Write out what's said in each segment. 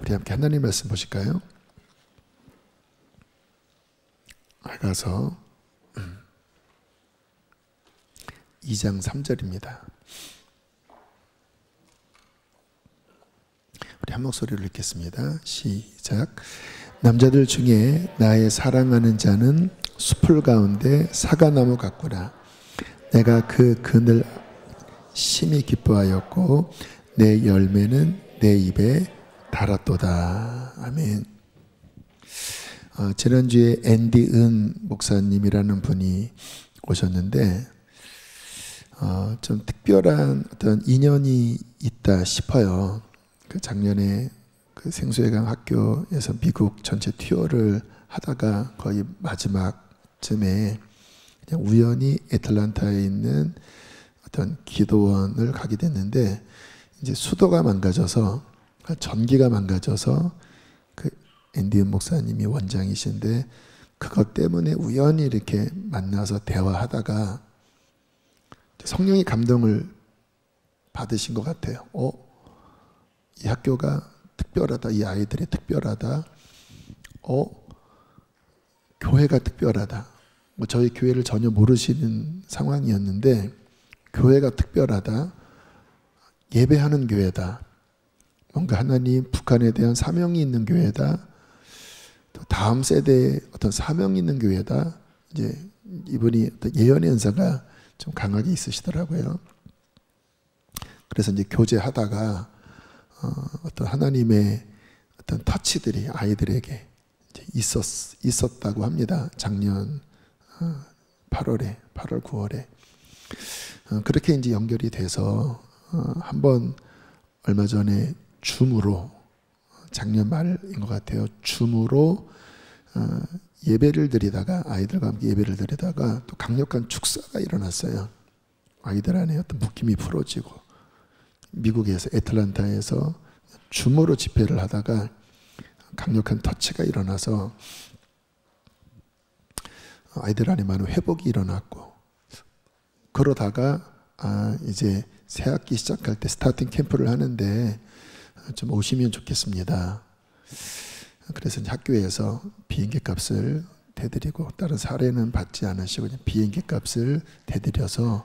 우리 함께 하나님 말씀 보실까요? 아가서 2장 3절입니다. 우리 한 목소리로 읽겠습니다. 시작. 남자들 중에 나의 사랑하는 자는 숲을 가운데 사과나무 같구나. 내가 그 그늘 심히 기뻐하였고 내 열매는 내 입에 달았도다. 아멘. 지난주에 앤디 은 목사님이라는 분이 오셨는데 좀 특별한 어떤 인연이 있다 싶어요. 그 작년에 그 생수회강 학교에서 미국 전체 투어를 하다가 거의 마지막쯤에 그냥 우연히 애틀란타에 있는 어떤 기도원을 가게 됐는데 이제 수도가 망가져서 전기가 망가져서 그 앤디 은 목사님이 원장이신데 그것 때문에 우연히 이렇게 만나서 대화하다가 성령의 감동을 받으신 것 같아요. 이 학교가 특별하다. 이 아이들이 특별하다. 교회가 특별하다. 저희 교회를 전혀 모르시는 상황이었는데 교회가 특별하다. 예배하는 교회다. 뭔가 하나님 북한에 대한 사명이 있는 교회다. 또 다음 세대에 어떤 사명이 있는 교회다. 이제 이분이 어떤 예언의 은사가 좀 강하게 있으시더라고요. 그래서 이제 교제하다가 어떤 하나님의 어떤 터치들이 아이들에게 이제 있었다고 합니다. 작년 8월, 9월에 그렇게 이제 연결이 돼서 한번 얼마 전에 줌으로 작년 말인 것 같아요. 줌으로 예배를 드리다가 아이들과 함께 예배를 드리다가 또 강력한 축사가 일어났어요. 아이들 안에 어떤 묶임이 풀어지고 미국에서 애틀란타에서 줌으로 집회를 하다가 강력한 터치가 일어나서 아이들 안에 많은 회복이 일어났고 그러다가 이제 새 학기 시작할 때 스타팅 캠프를 하는데 좀 오시면 좋겠습니다. 그래서 학교에서 비행기 값을 대드리고 다른 사례는 받지 않으시고 비행기 값을 대드려서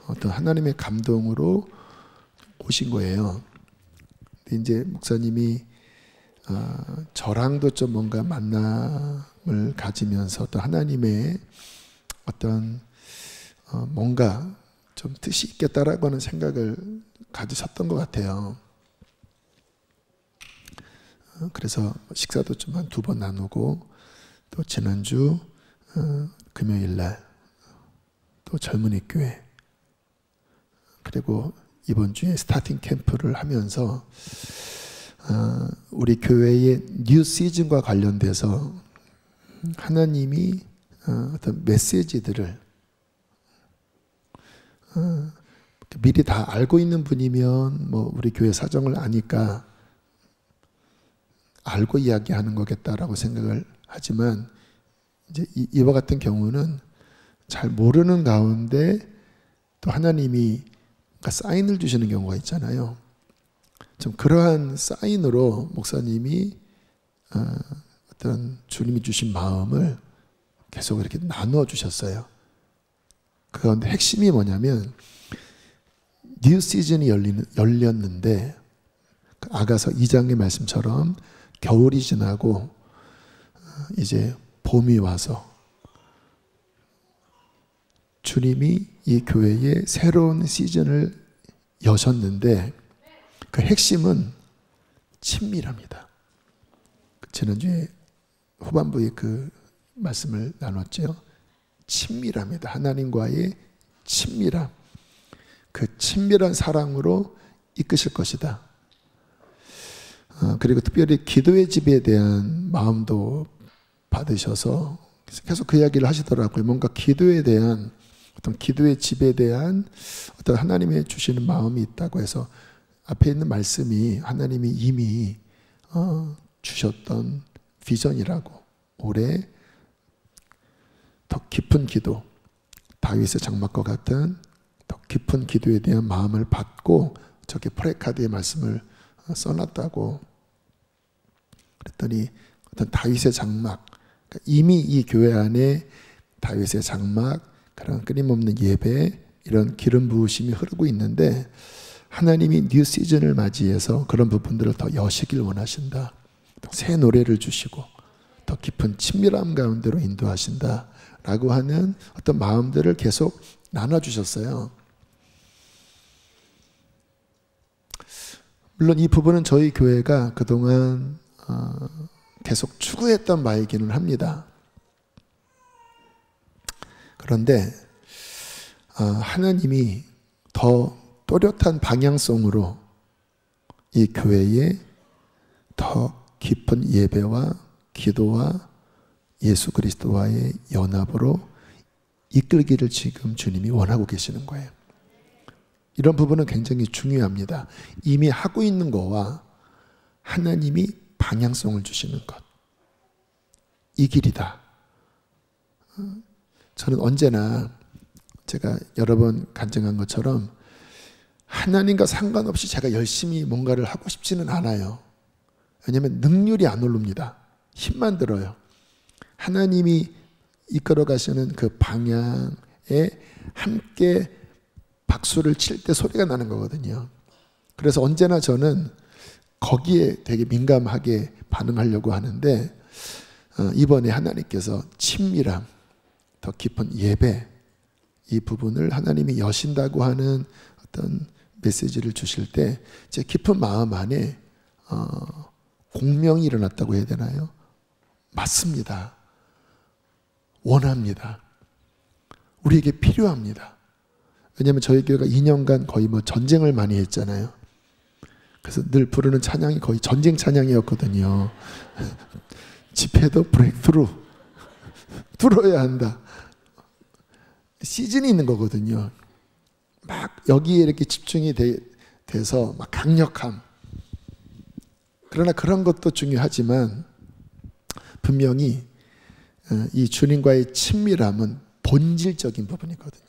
어떤 하나님의 감동으로 오신 거예요. 근데 이제 목사님이 저랑도 좀 뭔가 만남을 가지면서 또 하나님의 어떤 뭔가 좀 뜻이 있겠다라고 하는 생각을 가지셨던 것 같아요. 그래서 식사도 좀 한 2번 나누고 또 지난주 금요일 날 또 젊은이 교회 그리고 이번 주에 스타팅 캠프를 하면서 우리 교회의 뉴 시즌과 관련돼서 하나님이 어떤 메시지들을 미리 다 알고 있는 분이면 뭐 우리 교회 사정을 아니까 알고 이야기하는 거겠다라고 생각을 하지만 이제 이와 같은 경우는 잘 모르는 가운데 또 하나님이 사인을 주시는 경우가 있잖아요. 좀 그러한 사인으로 목사님이 어떤 주님이 주신 마음을 계속 이렇게 나누어 주셨어요. 그 가운데 핵심이 뭐냐면 뉴 시즌이 열렸는데 아가서 2장의 말씀처럼 겨울이 지나고 이제 봄이 와서 주님이 이 교회에 새로운 시즌을 여셨는데 그 핵심은 친밀합니다. 지난주에 후반부에 그 말씀을 나눴죠. 친밀합니다. 하나님과의 친밀함. 그 친밀한 사랑으로 이끄실 것이다. 그리고 특별히 기도의 집에 대한 마음도 받으셔서 계속 그 이야기를 하시더라고요. 뭔가 기도에 대한 어떤 기도의 집에 대한 어떤 하나님의 주시는 마음이 있다고 해서 앞에 있는 말씀이 하나님이 이미 주셨던 비전이라고 올해 더 깊은 기도 다윗의 장막과 같은 더 깊은 기도에 대한 마음을 받고 저게 프레카드의 말씀을 써놨다고 그랬더니 어떤 다윗의 장막, 그러니까 이미 이 교회 안에 다윗의 장막, 그런 끊임없는 예배, 이런 기름 부으심이 흐르고 있는데 하나님이 뉴 시즌을 맞이해서 그런 부분들을 더 여시길 원하신다. 새 노래를 주시고 더 깊은 친밀함 가운데로 인도하신다 라고 하는 어떤 마음들을 계속 나눠주셨어요. 물론 이 부분은 저희 교회가 그동안 계속 추구했던 바이기는 합니다. 그런데 하나님이 더 또렷한 방향성으로 이 교회에 더 깊은 예배와 기도와 예수 그리스도와의 연합으로 이끌기를 지금 주님이 원하고 계시는 거예요. 이런 부분은 굉장히 중요합니다. 이미 하고 있는 거와 하나님이 방향성을 주시는 것, 이 길이다. 저는 언제나 제가 여러 번 간증한 것처럼 하나님과 상관없이 제가 열심히 뭔가를 하고 싶지는 않아요. 왜냐하면 능률이 안 오릅니다. 힘만 들어요. 하나님이 이끌어 가시는 그 방향에 함께 박수를 칠 때 소리가 나는 거거든요. 그래서 언제나 저는 거기에 되게 민감하게 반응하려고 하는데 이번에 하나님께서 친밀함, 더 깊은 예배, 이 부분을 하나님이 여신다고 하는 어떤 메시지를 주실 때 제 깊은 마음 안에 공명이 일어났다고 해야 되나요? 맞습니다. 원합니다. 우리에게 필요합니다. 왜냐하면 저희 교회가 2년간 거의 뭐 전쟁을 많이 했잖아요. 그래서 늘 부르는 찬양이 거의 전쟁 찬양이었거든요. 집회도 브레이크트루, 뚫어야 한다. 시즌이 있는 거거든요. 막 여기에 이렇게 집중이 돼서 막 강력함. 그러나 그런 것도 중요하지만 분명히 이 주님과의 친밀함은 본질적인 부분이거든요.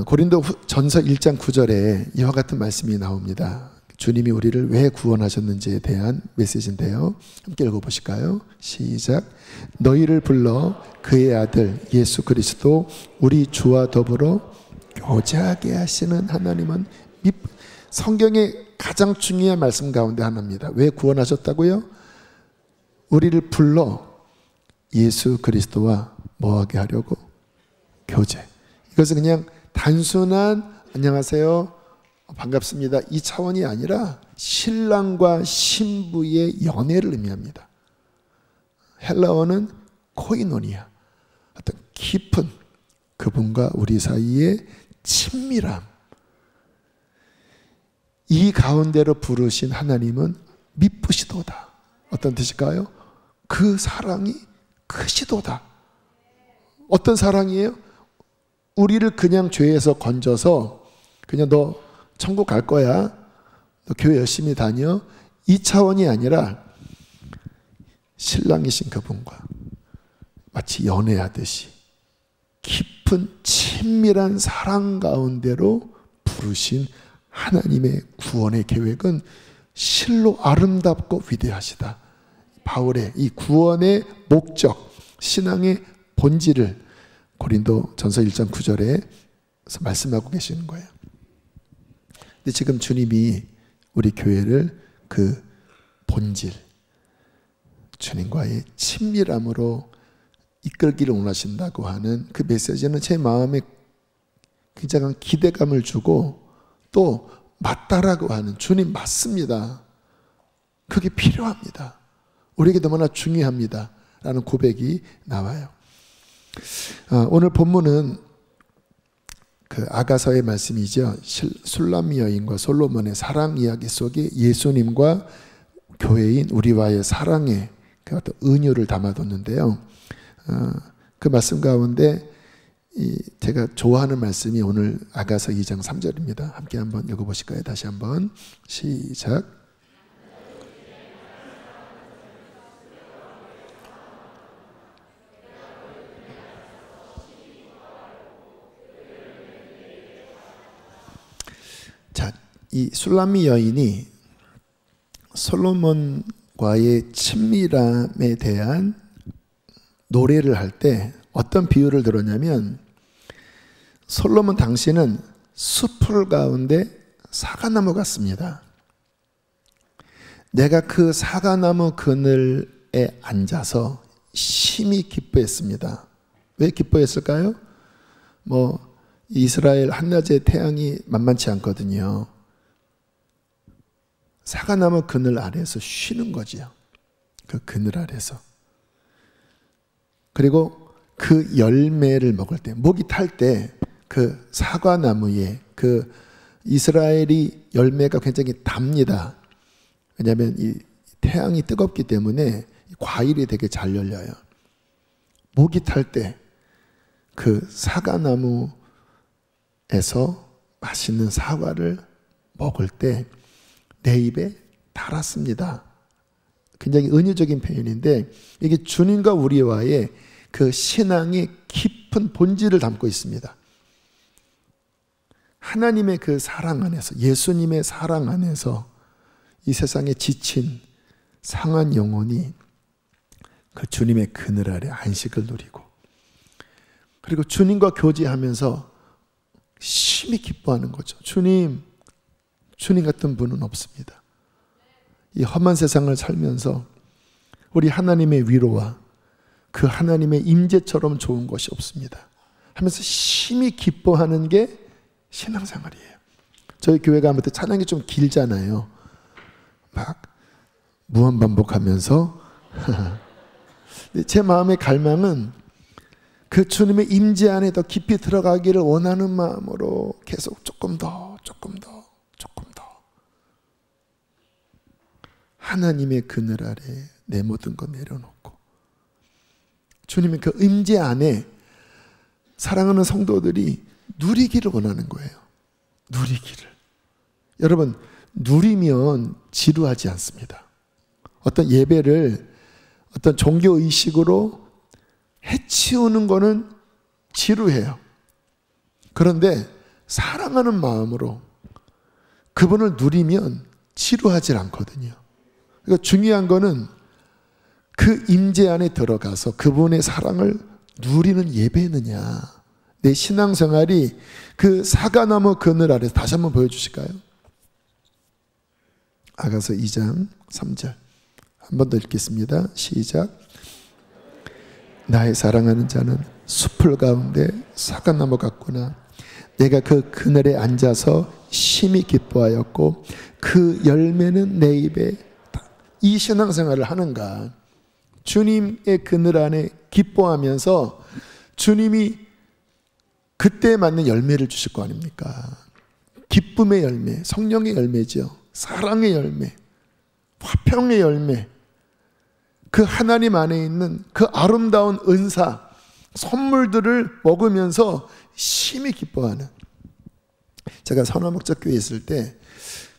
고린도 전서 1장 9절에 이와 같은 말씀이 나옵니다. 주님이 우리를 왜 구원하셨는지에 대한 메시지인데요. 함께 읽어보실까요? 시작. 너희를 불러 그의 아들 예수 그리스도 우리 주와 더불어 교제하게 하시는 하나님은 성경의 가장 중요한 말씀 가운데 하나입니다. 왜 구원하셨다고요? 우리를 불러 예수 그리스도와 뭐하게 하려고? 교제. 이것은 그냥 단순한 안녕하세요, 반갑습니다, 이 차원이 아니라 신랑과 신부의 연애를 의미합니다. 헬라어는 코이노니아, 어떤 깊은 그분과 우리 사이의 친밀함, 이 가운데로 부르신 하나님은 미쁘시도다. 어떤 뜻일까요? 그 사랑이 크시도다. 어떤 사랑이에요? 우리를 그냥 죄에서 건져서 그냥 너 천국 갈 거야, 너 교회 열심히 다녀, 이 차원이 아니라 신랑이신 그분과 마치 연애하듯이 깊은 친밀한 사랑 가운데로 부르신 하나님의 구원의 계획은 실로 아름답고 위대하시다. 바울의 이 구원의 목적, 신앙의 본질을 고린도 전서 1장 9절에 말씀하고 계시는 거예요. 근데 지금 주님이 우리 교회를 그 본질, 주님과의 친밀함으로 이끌기를 원하신다고 하는 그 메시지는 제 마음에 굉장한 기대감을 주고, 또 맞다라고 하는, 주님 맞습니다, 그게 필요합니다, 우리에게 너무나 중요합니다 라는 고백이 나와요. 오늘 본문은 그 아가서의 말씀이죠. 술람미 여인과 솔로몬의 사랑 이야기 속에 예수님과 교회인 우리와의 사랑의 그 어떤 은유를 담아뒀는데요. 그 말씀 가운데 제가 좋아하는 말씀이 오늘 아가서 2장 3절입니다. 함께 한번 읽어보실까요? 다시 한번 시작. 자, 이 술람미 여인이 솔로몬 친밀함에 대한 노래를 할 때 어떤 비유를 들었냐면, 솔로몬 당시는 숲풀 가운데 사과나무 같습니다. 내가 그 사과나무 그늘에 앉아서 심히 기뻐했습니다. 왜 기뻐했을까요? 이스라엘 한낮에 태양이 만만치 않거든요. 사과나무 그늘 아래에서 쉬는 거지요. 그 그늘 아래에서. 그리고 그 열매를 먹을 때, 목이 탈 때 그 사과나무에 그 이스라엘이 열매가 굉장히 답니다. 왜냐하면 이 태양이 뜨겁기 때문에 과일이 되게 잘 열려요. 목이 탈 때 그 사과나무에서 맛있는 사과를 먹을 때 내 입에 달았습니다. 굉장히 은유적인 표현인데, 이게 주님과 우리와의 그 신앙의 깊은 본질을 담고 있습니다. 하나님의 그 사랑 안에서, 예수님의 사랑 안에서 이 세상에 지친 상한 영혼이 그 주님의 그늘 아래 안식을 누리고, 그리고 주님과 교제하면서 심히 기뻐하는 거죠. 주님 같은 분은 없습니다. 이 험한 세상을 살면서 우리 하나님의 위로와 그 하나님의 임재처럼 좋은 것이 없습니다 하면서 심히 기뻐하는 게 신앙생활이에요. 저희 교회가 아무튼 찬양이 좀 길잖아요. 막 무한반복하면서 제 마음의 갈망은 그 주님의 임재 안에 더 깊이 들어가기를 원하는 마음으로 계속 조금 더 하나님의 그늘 아래 내 모든 거 내려놓고 주님의 그 임재 안에 사랑하는 성도들이 누리기를 원하는 거예요. 누리기를. 여러분, 누리면 지루하지 않습니다. 어떤 예배를 어떤 종교의식으로 해치우는 거는 지루해요. 그런데 사랑하는 마음으로 그분을 누리면 지루하지 않거든요. 그러니까 중요한 거는 그 임재 안에 들어가서 그분의 사랑을 누리는 예배느냐. 내 신앙생활이 그 사과나무 그늘 아래서, 다시 한번 보여주실까요? 아가서 2장 3절 한 번 더 읽겠습니다. 시작. 나의 사랑하는 자는 숲풀 가운데 사과나무 같구나. 내가 그 그늘에 앉아서 심히 기뻐하였고 그 열매는 내 입에. 이 신앙생활을 하는가? 주님의 그늘 안에 기뻐하면서 주님이 그때 맞는 열매를 주실 거 아닙니까? 기쁨의 열매, 성령의 열매죠. 사랑의 열매, 화평의 열매, 그 하나님 안에 있는 그 아름다운 은사, 선물들을 먹으면서 심히 기뻐하는. 제가 선화목적교회에 있을 때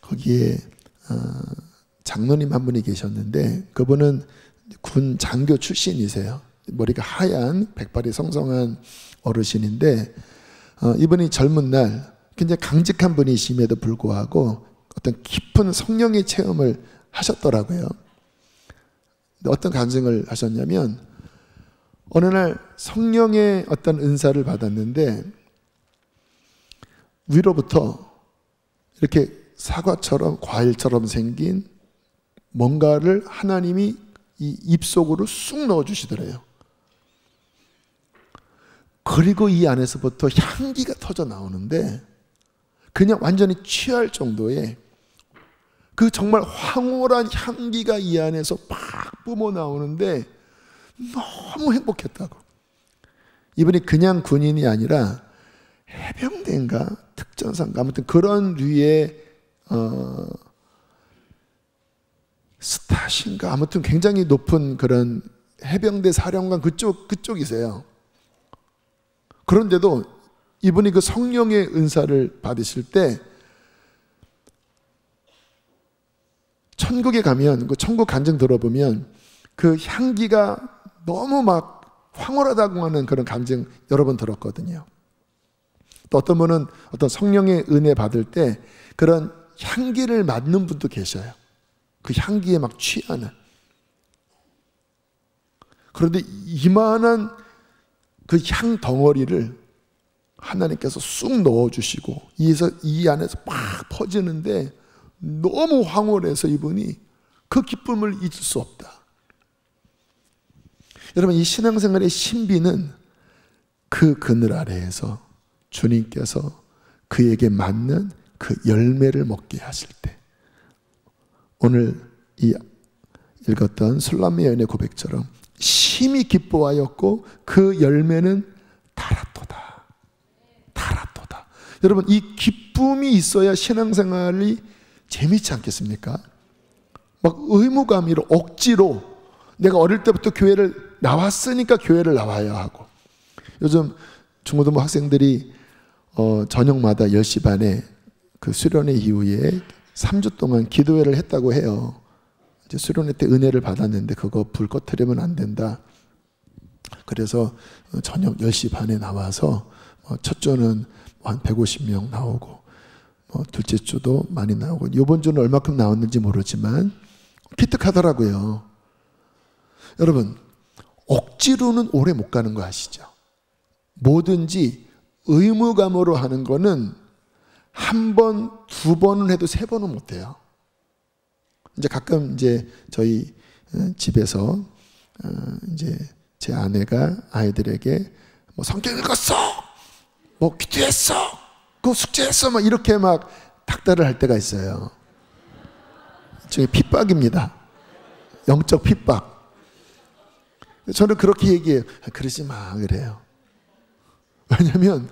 거기에 장로님 한 분이 계셨는데, 그분은 군 장교 출신이세요. 머리가 하얀 백발이 성성한 어르신인데, 이분이 젊은 날 굉장히 강직한 분이심에도 불구하고 어떤 깊은 성령의 체험을 하셨더라고요. 어떤 간증을 하셨냐면, 어느 날 성령의 어떤 은사를 받았는데 위로부터 이렇게 사과처럼 과일처럼 생긴 뭔가를 하나님이 이 입속으로 쑥 넣어주시더래요. 그리고 이 안에서부터 향기가 터져 나오는데 그냥 완전히 취할 정도의 그 정말 황홀한 향기가 이 안에서 팍 뿜어 나오는데 너무 행복했다고. 이분이 그냥 군인이 아니라 해병대인가 특전사인가 아무튼 그런 류의 스타신가 아무튼 굉장히 높은 그런 해병대 사령관 그쪽이세요. 그런데도 이분이 그 성령의 은사를 받으실 때 천국에 가면 그 천국 간증 들어보면 그 향기가 너무 막 황홀하다고 하는 그런 감정 여러 번 들었거든요. 또 어떤 분은 어떤 성령의 은혜 받을 때 그런 향기를 맡는 분도 계셔요. 그 향기에 막 취하는. 그런데 이만한 그 향 덩어리를 하나님께서 쑥 넣어주시고 이 안에서 막 퍼지는데 너무 황홀해서 이분이 그 기쁨을 잊을 수 없다. 여러분, 이 신앙생활의 신비는 그 그늘 아래에서 주님께서 그에게 맞는 그 열매를 먹게 하실 때, 오늘 이 읽었던 술람미 여인의 고백처럼 심히 기뻐하였고 그 열매는 달았도다. 달았도다. 여러분, 이 기쁨이 있어야 신앙생활이 재미있지 않겠습니까? 막 의무감으로 억지로 내가 어릴 때부터 교회를 나왔으니까 교회를 나와야 하고, 요즘 중고등부 학생들이 저녁마다 10시 반에 그 수련회 이후에 3주 동안 기도회를 했다고 해요. 이제 수련회 때 은혜를 받았는데 그거 불 꺼트리면 안 된다. 그래서 저녁 10시 반에 나와서 첫 주는 한 150명 나오고, 둘째 주도 많이 나오고, 이번 주는 얼마큼 나왔는지 모르지만 기특하더라고요. 여러분, 억지로는 오래 못 가는 거 아시죠? 뭐든지 의무감으로 하는 거는 한 번, 두 번은 해도 세 번은 못 해요. 이제 가끔 이제 저희 집에서 이제 제 아내가 아이들에게 뭐 성경 읽었어, 뭐 기도했어, 그 숙제했어, 막 이렇게 막 닥달을 할 때가 있어요. 저게 핍박입니다. 영적 핍박. 저는 그렇게 얘기해요. 그러지 마, 그래요. 왜냐하면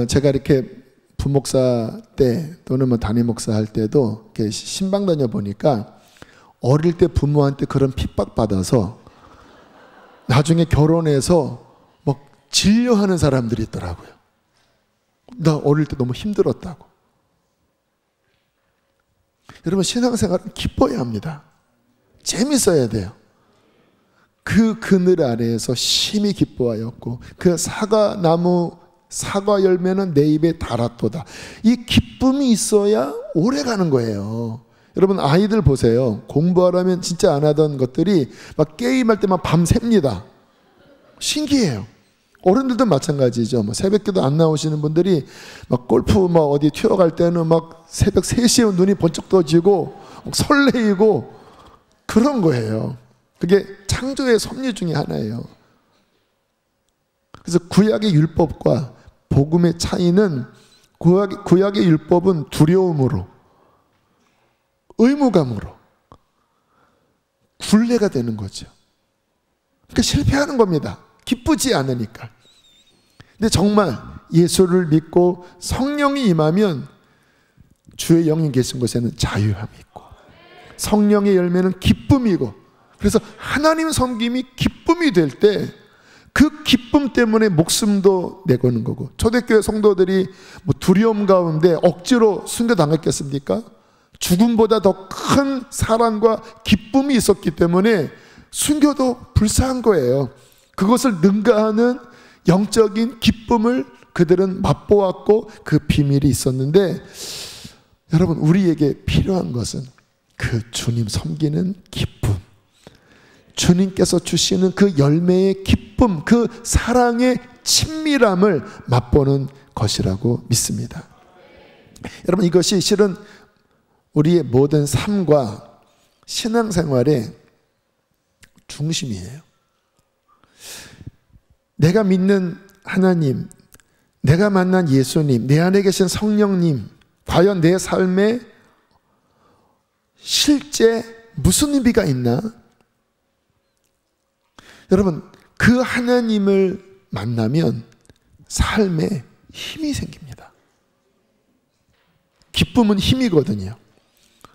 제가 이렇게 부목사 때 또는 뭐 담임 목사 할 때도 이렇게 신방 다녀 보니까 어릴 때 부모한테 그런 핍박 받아서 나중에 결혼해서 막 진료하는 사람들이 있더라고요. 나 어릴 때 너무 힘들었다고. 여러분, 신앙생활은 기뻐야 합니다. 재밌어야 돼요. 그 그늘 아래에서 심히 기뻐하였고 그 사과 열매는 내 입에 달았도다. 이 기쁨이 있어야 오래 가는 거예요. 여러분, 아이들 보세요. 공부하려면 진짜 안 하던 것들이 막 게임할 때만 밤샙니다. 신기해요. 어른들도 마찬가지죠. 뭐 새벽기도 안 나오시는 분들이 막 골프 막 어디 튀어갈 때는 막 새벽 3시에 눈이 번쩍 떠지고 설레이고 그런 거예요. 그게 창조의 섭리 중에 하나예요. 그래서 구약의 율법과 복음의 차이는 구약의 율법은 두려움으로, 의무감으로 굴레가 되는 거죠. 그러니까 실패하는 겁니다. 기쁘지 않으니까. 근데 정말 예수를 믿고 성령이 임하면 주의 영이 계신 곳에는 자유함이 있고 성령의 열매는 기쁨이고, 그래서 하나님 섬김이 기쁨이 될 때 그 기쁨 때문에 목숨도 내거는 거고, 초대교회 성도들이 뭐 두려움 가운데 억지로 순교당했겠습니까? 죽음보다 더 큰 사랑과 기쁨이 있었기 때문에 순교도 불사한 거예요. 그것을 능가하는 영적인 기쁨을 그들은 맛보았고 그 비밀이 있었는데, 여러분, 우리에게 필요한 것은 그 주님 섬기는 기쁨, 주님께서 주시는 그 열매의 기쁨, 그 사랑의 친밀함을 맛보는 것이라고 믿습니다. 여러분, 이것이 실은 우리의 모든 삶과 신앙생활의 중심이에요. 내가 믿는 하나님, 내가 만난 예수님, 내 안에 계신 성령님, 과연 내 삶에 실제 무슨 의미가 있나? 여러분, 그 하나님을 만나면 삶에 힘이 생깁니다. 기쁨은 힘이거든요.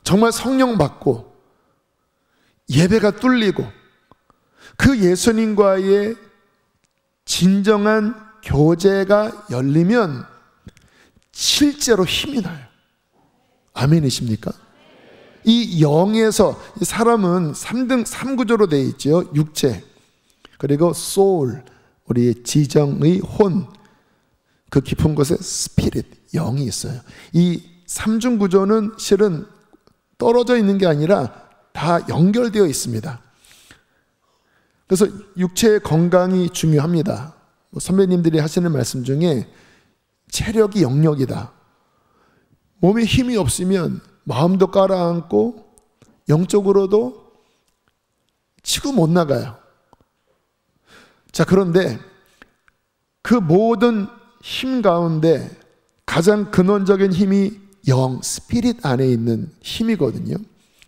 정말 성령 받고 예배가 뚫리고 그 예수님과의 진정한 교제가 열리면 실제로 힘이 나요. 아멘이십니까? 이 영에서, 사람은 3구조로 되어 있죠. 육체, 그리고 soul, 우리의 지정의 혼, 그 깊은 곳에 spirit, 영이 있어요. 이 3중 구조는 실은 떨어져 있는 게 아니라 다 연결되어 있습니다. 그래서 육체의 건강이 중요합니다. 선배님들이 하시는 말씀 중에 체력이 영역이다. 몸에 힘이 없으면 마음도 가라앉고 영적으로도 치고 못 나가요. 자, 그런데 그 모든 힘 가운데 가장 근원적인 힘이 스피릿 안에 있는 힘이거든요.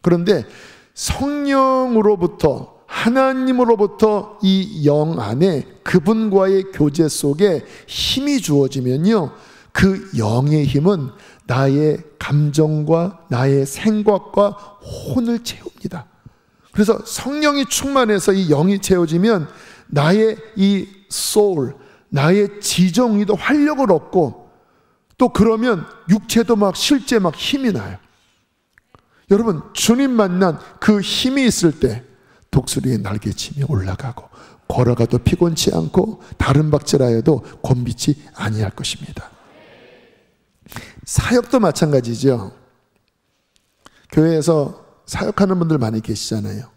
그런데 성령으로부터, 하나님으로부터 이 영 안에 그분과의 교제 속에 힘이 주어지면요, 그 영의 힘은 나의 감정과 나의 생각과 혼을 채웁니다. 그래서 성령이 충만해서 이 영이 채워지면 나의 이 소울, 나의 지정이도 활력을 얻고, 또 그러면 육체도 실제 힘이 나요. 여러분, 주님 만난 그 힘이 있을 때 독수리의 날개침이 올라가고 걸어가도 피곤치 않고 다른 박질하여도 곤비치 아니할 것입니다. 사역도 마찬가지죠. 교회에서 사역하는 분들 많이 계시잖아요.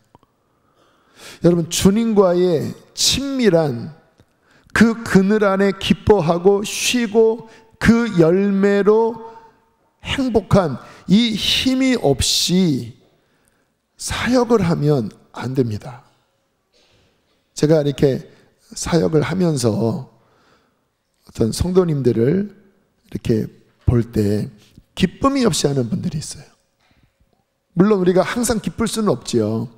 여러분, 주님과의 친밀한 그 그늘 안에 기뻐하고 쉬고 그 열매로 행복한 이 힘이 없이 사역을 하면 안 됩니다. 제가 이렇게 사역을 하면서 어떤 성도님들을 이렇게 볼 때 기쁨이 없이 하는 분들이 있어요. 물론 우리가 항상 기쁠 수는 없지요.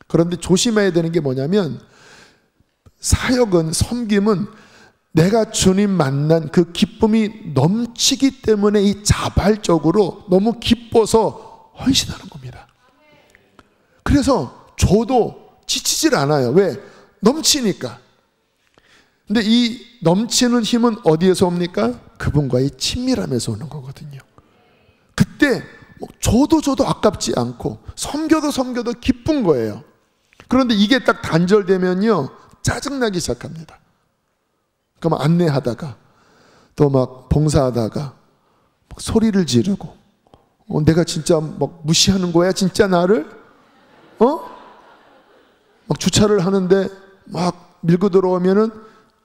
그런데 조심해야 되는 게 뭐냐면, 사역은, 섬김은 내가 주님 만난 그 기쁨이 넘치기 때문에 이 자발적으로 너무 기뻐서 헌신하는 겁니다. 그래서 저도 지치질 않아요. 왜? 넘치니까. 근데 이 넘치는 힘은 어디에서 옵니까? 그분과의 친밀함에서 오는 거거든요. 그때 저도 아깝지 않고 섬겨도 기쁜 거예요. 그런데 이게 딱 단절되면요, 짜증나기 시작합니다. 그럼 안내하다가 또 봉사하다가 소리를 지르고, 내가 진짜 무시하는 거야 진짜 나를? 주차를 하는데 밀고 들어오면은,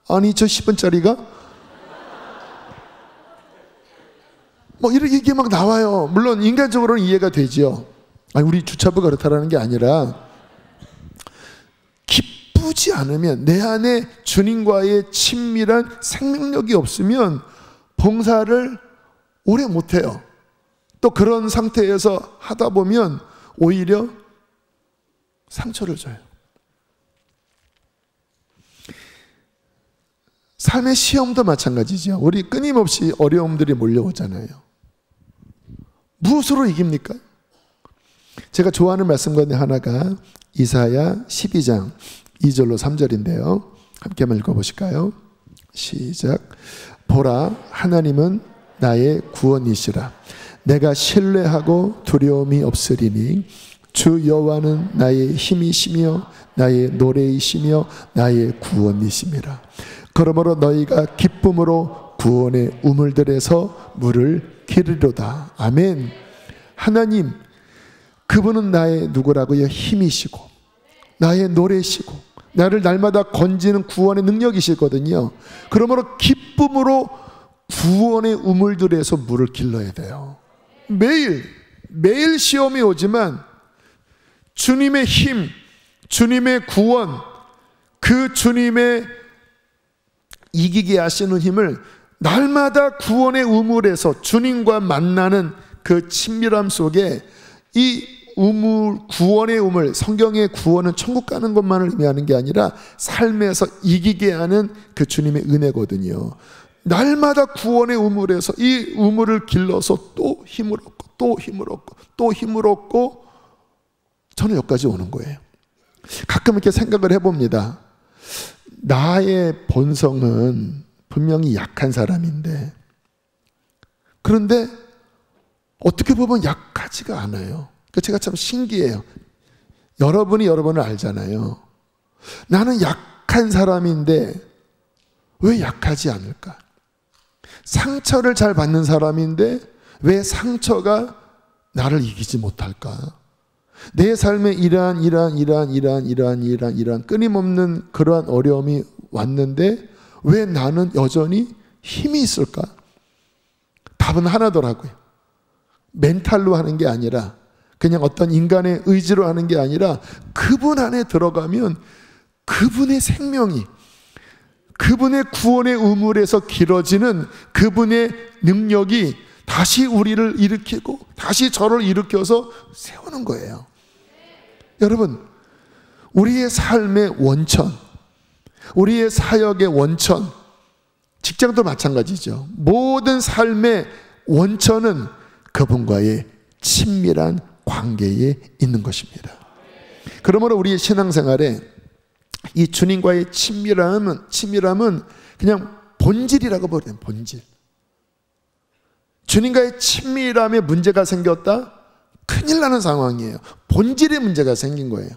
아니 저 10분짜리가? 이게 나와요. 물론 인간적으로는 이해가 되죠. 아니, 우리 주차부가 그렇다라는 게 아니라, 기쁘지 않으면, 내 안에 주님과의 친밀한 생명력이 없으면 봉사를 오래 못해요. 또 그런 상태에서 하다 보면 오히려 상처를 줘요. 삶의 시험도 마찬가지죠. 우리 끊임없이 어려움들이 몰려오잖아요. 무엇으로 이깁니까? 제가 좋아하는 말씀 가운데 하나가 이사야 12장 2절로 3절인데요. 함께 한번 읽어보실까요? 시작. 보라, 하나님은 나의 구원이시라. 내가 신뢰하고 두려움이 없으리니 주 여호와는 나의 힘이시며 나의 노래이시며 나의 구원이심이라. 그러므로 너희가 기쁨으로 구원의 우물들에서 물을 기르리로다. 아멘. 하나님, 그분은 나의 누구라고요? 힘이시고 나의 노래시고 나를 날마다 건지는 구원의 능력이시거든요. 그러므로 기쁨으로 구원의 우물들에서 물을 길러야 돼요. 매일 시험이 오지만 주님의 힘, 주님의 구원, 그 주님의 이기게 하시는 힘을 날마다 구원의 우물에서 주님과 만나는 그 친밀함 속에, 이 구원의 우물, 성경의 구원은 천국 가는 것만을 의미하는 게 아니라 삶에서 이기게 하는 그 주님의 은혜거든요. 날마다 구원의 우물에서 이 우물을 길러서 또 힘을 얻고 또 힘을 얻고 또 힘을 얻고 저는 여기까지 오는 거예요. 가끔 이렇게 생각을 해봅니다. 나의 본성은 분명히 약한 사람인데, 그런데 어떻게 보면 약하지가 않아요. 제가 참 신기해요. 여러분이 여러분을 알잖아요. 나는 약한 사람인데 왜 약하지 않을까? 상처를 잘 받는 사람인데 왜 상처가 나를 이기지 못할까? 내 삶에 이러한 끊임없는 그러한 어려움이 왔는데 왜 나는 여전히 힘이 있을까? 답은 하나더라고요. 멘탈로 하는 게 아니라, 그냥 어떤 인간의 의지로 하는 게 아니라, 그분 안에 들어가면 그분의 생명이, 그분의 구원의 우물에서 길어지는 그분의 능력이 다시 우리를 일으키고 다시 저를 일으켜서 세우는 거예요. 여러분, 우리의 삶의 원천, 우리의 사역의 원천, 직장도 마찬가지죠. 모든 삶의 원천은 그분과의 친밀한 관계에 있는 것입니다. 그러므로 우리의 신앙생활에 이 주님과의 친밀함은 그냥 본질이라고 보면 본질. 주님과의 친밀함에 문제가 생겼다? 큰일 나는 상황이에요. 본질에 문제가 생긴 거예요.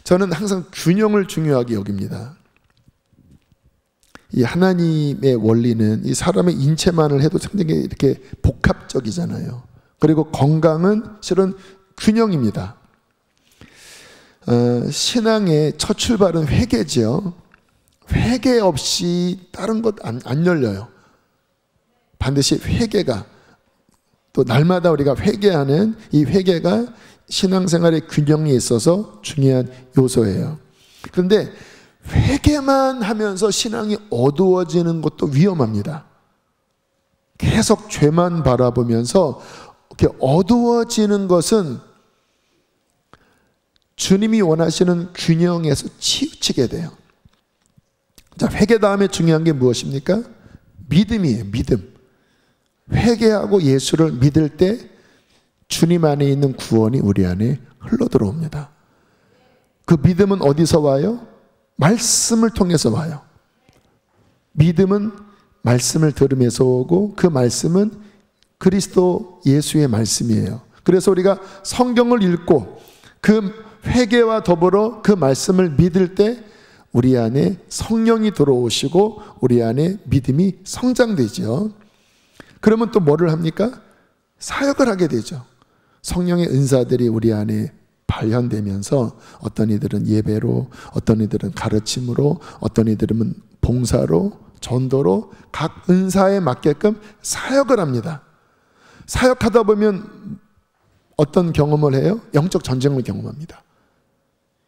저는 항상 균형을 중요하게 여깁니다. 이 하나님의 원리는 이 사람의 인체만을 해도 상당히 이렇게 복합적이잖아요. 그리고 건강은 실은 균형입니다. 신앙의 첫 출발은 회개죠. 회개 없이 다른 것 안 열려요. 반드시 회개가, 또 날마다 우리가 회개하는 이 회개가 신앙생활의 균형에 있어서 중요한 요소예요. 그런데 회개만 하면서 신앙이 어두워지는 것도 위험합니다. 계속 죄만 바라보면서 이렇게 어두워지는 것은 주님이 원하시는 균형에서 치우치게 돼요. 자, 회개 다음에 중요한 게 무엇입니까? 믿음이에요. 믿음. 회개하고 예수를 믿을 때 주님 안에 있는 구원이 우리 안에 흘러 들어옵니다. 그 믿음은 어디서 와요? 말씀을 통해서 와요. 믿음은 말씀을 들으면서 오고, 그 말씀은 그리스도 예수의 말씀이에요. 그래서 우리가 성경을 읽고 그 회개와 더불어 그 말씀을 믿을 때 우리 안에 성령이 들어오시고 우리 안에 믿음이 성장되죠. 그러면 또 뭐를 합니까? 사역을 하게 되죠. 성령의 은사들이 우리 안에 발현되면서 어떤 이들은 예배로, 어떤 이들은 가르침으로, 어떤 이들은 봉사로, 전도로 각 은사에 맞게끔 사역을 합니다. 사역하다 보면 어떤 경험을 해요? 영적 전쟁을 경험합니다.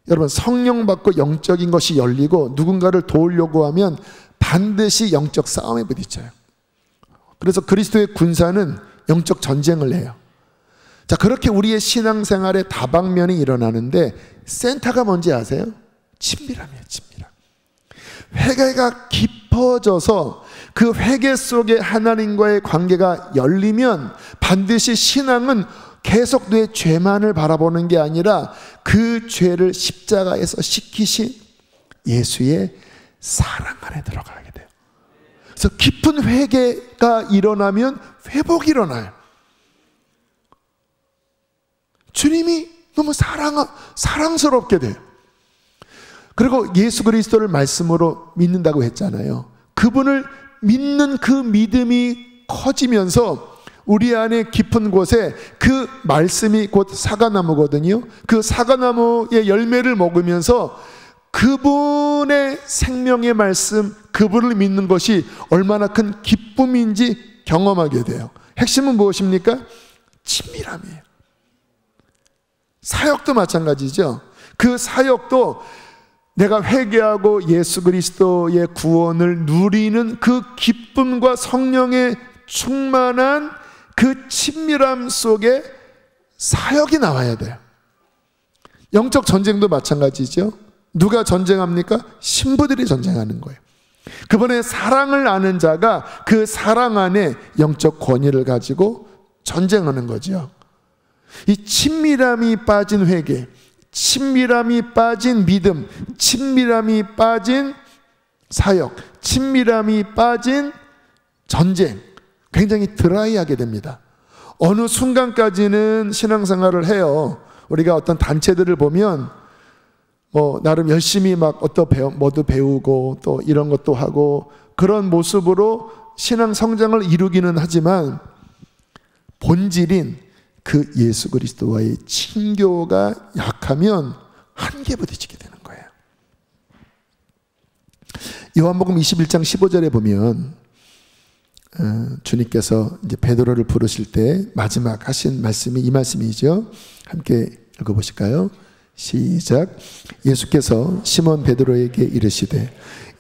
여러분, 성령 받고 영적인 것이 열리고 누군가를 도우려고 하면 반드시 영적 싸움에 부딪혀요. 그래서 그리스도의 군사는 영적 전쟁을 해요. 자, 그렇게 우리의 신앙생활에 다방면이 일어나는데 센터가 뭔지 아세요? 친밀함이에요. 친밀함. 회개가 깊어져서 그 회개 속에 하나님과의 관계가 열리면 반드시 신앙은 계속 내 죄만을 바라보는 게 아니라 그 죄를 십자가에서 씻기신 예수의 사랑 안에 들어가게 돼요. 그래서 깊은 회개가 일어나면 회복이 일어나요. 주님이 너무 사랑스럽게 돼요. 그리고 예수 그리스도를 말씀으로 믿는다고 했잖아요. 그분을 믿는 그 믿음이 커지면서 우리 안에 깊은 곳에 그 말씀이 곧 사과나무거든요. 그 사과나무의 열매를 먹으면서 그분의 생명의 말씀, 그분을 믿는 것이 얼마나 큰 기쁨인지 경험하게 돼요. 핵심은 무엇입니까? 친밀함이에요. 사역도 마찬가지죠. 그 사역도 내가 회개하고 예수 그리스도의 구원을 누리는 그 기쁨과 성령의 충만한 그 친밀함 속에 사역이 나와야 돼요. 영적 전쟁도 마찬가지죠. 누가 전쟁합니까? 신부들이 전쟁하는 거예요. 그분의 사랑을 아는 자가 그 사랑 안에 영적 권위를 가지고 전쟁하는 거죠. 이 친밀함이 빠진 회개, 친밀함이 빠진 믿음, 친밀함이 빠진 사역, 친밀함이 빠진 전쟁, 굉장히 드라이하게 됩니다. 어느 순간까지는 신앙생활을 해요. 우리가 어떤 단체들을 보면 나름 열심히 막 뭐도 배우고 또 이런 것도 하고 그런 모습으로 신앙 성장을 이루기는 하지만 본질인 그 예수 그리스도와의 친교가 약하면 한계 부딪히게 되는 거예요. 요한복음 21장 15절에 보면 주님께서 이제 베드로를 부르실 때 마지막 하신 말씀이 이 말씀이죠. 함께 읽어보실까요? 시작. 예수께서 시몬 베드로에게 이르시되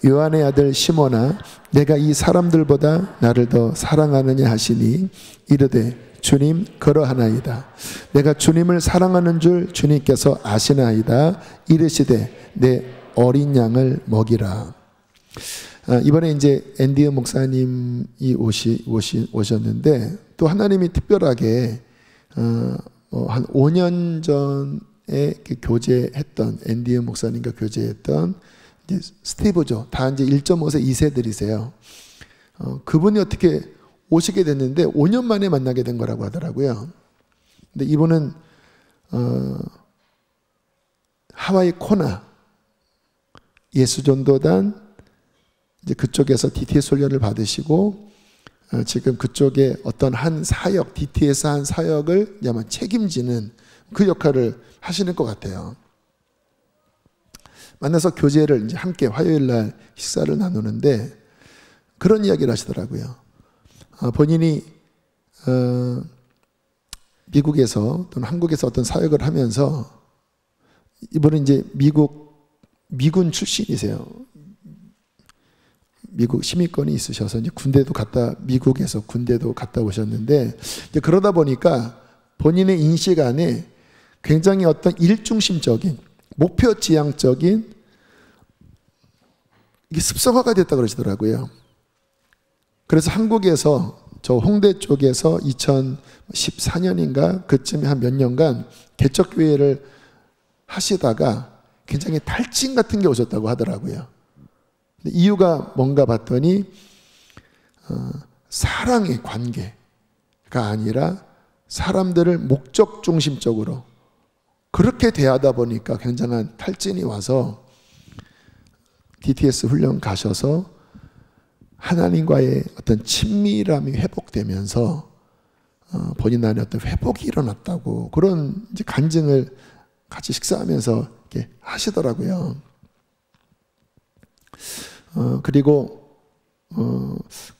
요한의 아들 시몬아 내가 이 사람들보다 나를 더 사랑하느냐 하시니 이르되 주님 그러하나이다. 내가 주님을 사랑하는 줄 주님께서 아시나이다. 이르시되 내 어린 양을 먹이라. 이번에 이제 앤디 목사님이 오셨는데 또 하나님이 특별하게 한 5년 전에 교제했던 앤디 목사님과 교제했던 이제 스티브죠. 다 이제 1.5세 2세들이세요. 그분이 어떻게 오시게 됐는데 5년 만에 만나게 된 거라고 하더라고요. 근데 이분은 하와이 코나 예수전도단 이제 그쪽에서 DTS 훈련을 받으시고 지금 그쪽에 어떤 한 사역, DTS 한 사역을 아마 책임지는 그 역할을 하시는 것 같아요. 만나서 교제를 이제 함께 화요일 날 식사를 나누는데 그런 이야기를 하시더라고요. 본인이 미국에서 또는 한국에서 어떤 사역을 하면서 이분은 이제 미군 출신이세요. 미국 시민권이 있으셔서 이제 미국에서 군대도 갔다 오셨는데 이제 그러다 보니까 본인의 인식 안에 굉장히 어떤 일중심적인 목표 지향적인 이게 습성화가 됐다 그러시더라고요. 그래서 한국에서 저 홍대 쪽에서 2014년인가 그쯤에 한 몇 년간 개척교회를 하시다가 굉장히 탈진 같은 게 오셨다고 하더라고요. 이유가 뭔가 봤더니 사랑의 관계가 아니라 사람들을 목적 중심적으로 그렇게 대하다 보니까 굉장한 탈진이 와서 DTS 훈련 가셔서 하나님과의 어떤 친밀함이 회복되면서 본인 안에 어떤 회복이 일어났다고 그런 이제 간증을 같이 식사하면서 이렇게 하시더라고요. 그리고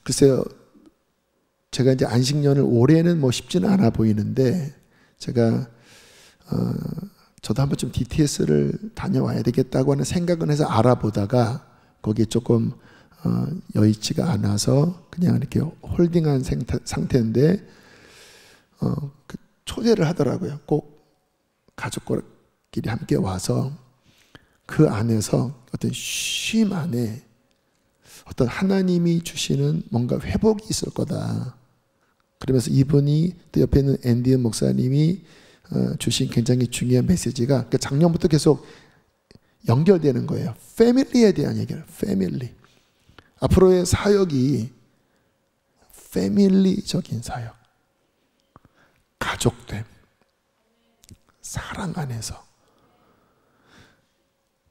글쎄요, 제가 이제 안식년을 올해는 뭐 쉽지는 않아 보이는데 제가 저도 한번 좀 DTS를 다녀와야 되겠다고 하는 생각은 해서 알아보다가 거기에 조금 여의치가 않아서 그냥 이렇게 홀딩한 상태인데 초대를 하더라고요. 꼭 가족끼리 함께 와서 그 안에서 어떤 쉼 안에 어떤 하나님이 주시는 뭔가 회복이 있을 거다. 그러면서 이분이 또 옆에 있는 앤디 목사님이 주신 굉장히 중요한 메시지가 그러니까 작년부터 계속 연결되는 거예요. 패밀리에 대한 얘기를. 패밀리. 앞으로의 사역이 패밀리적인 사역. 가족됨. 사랑 안에서.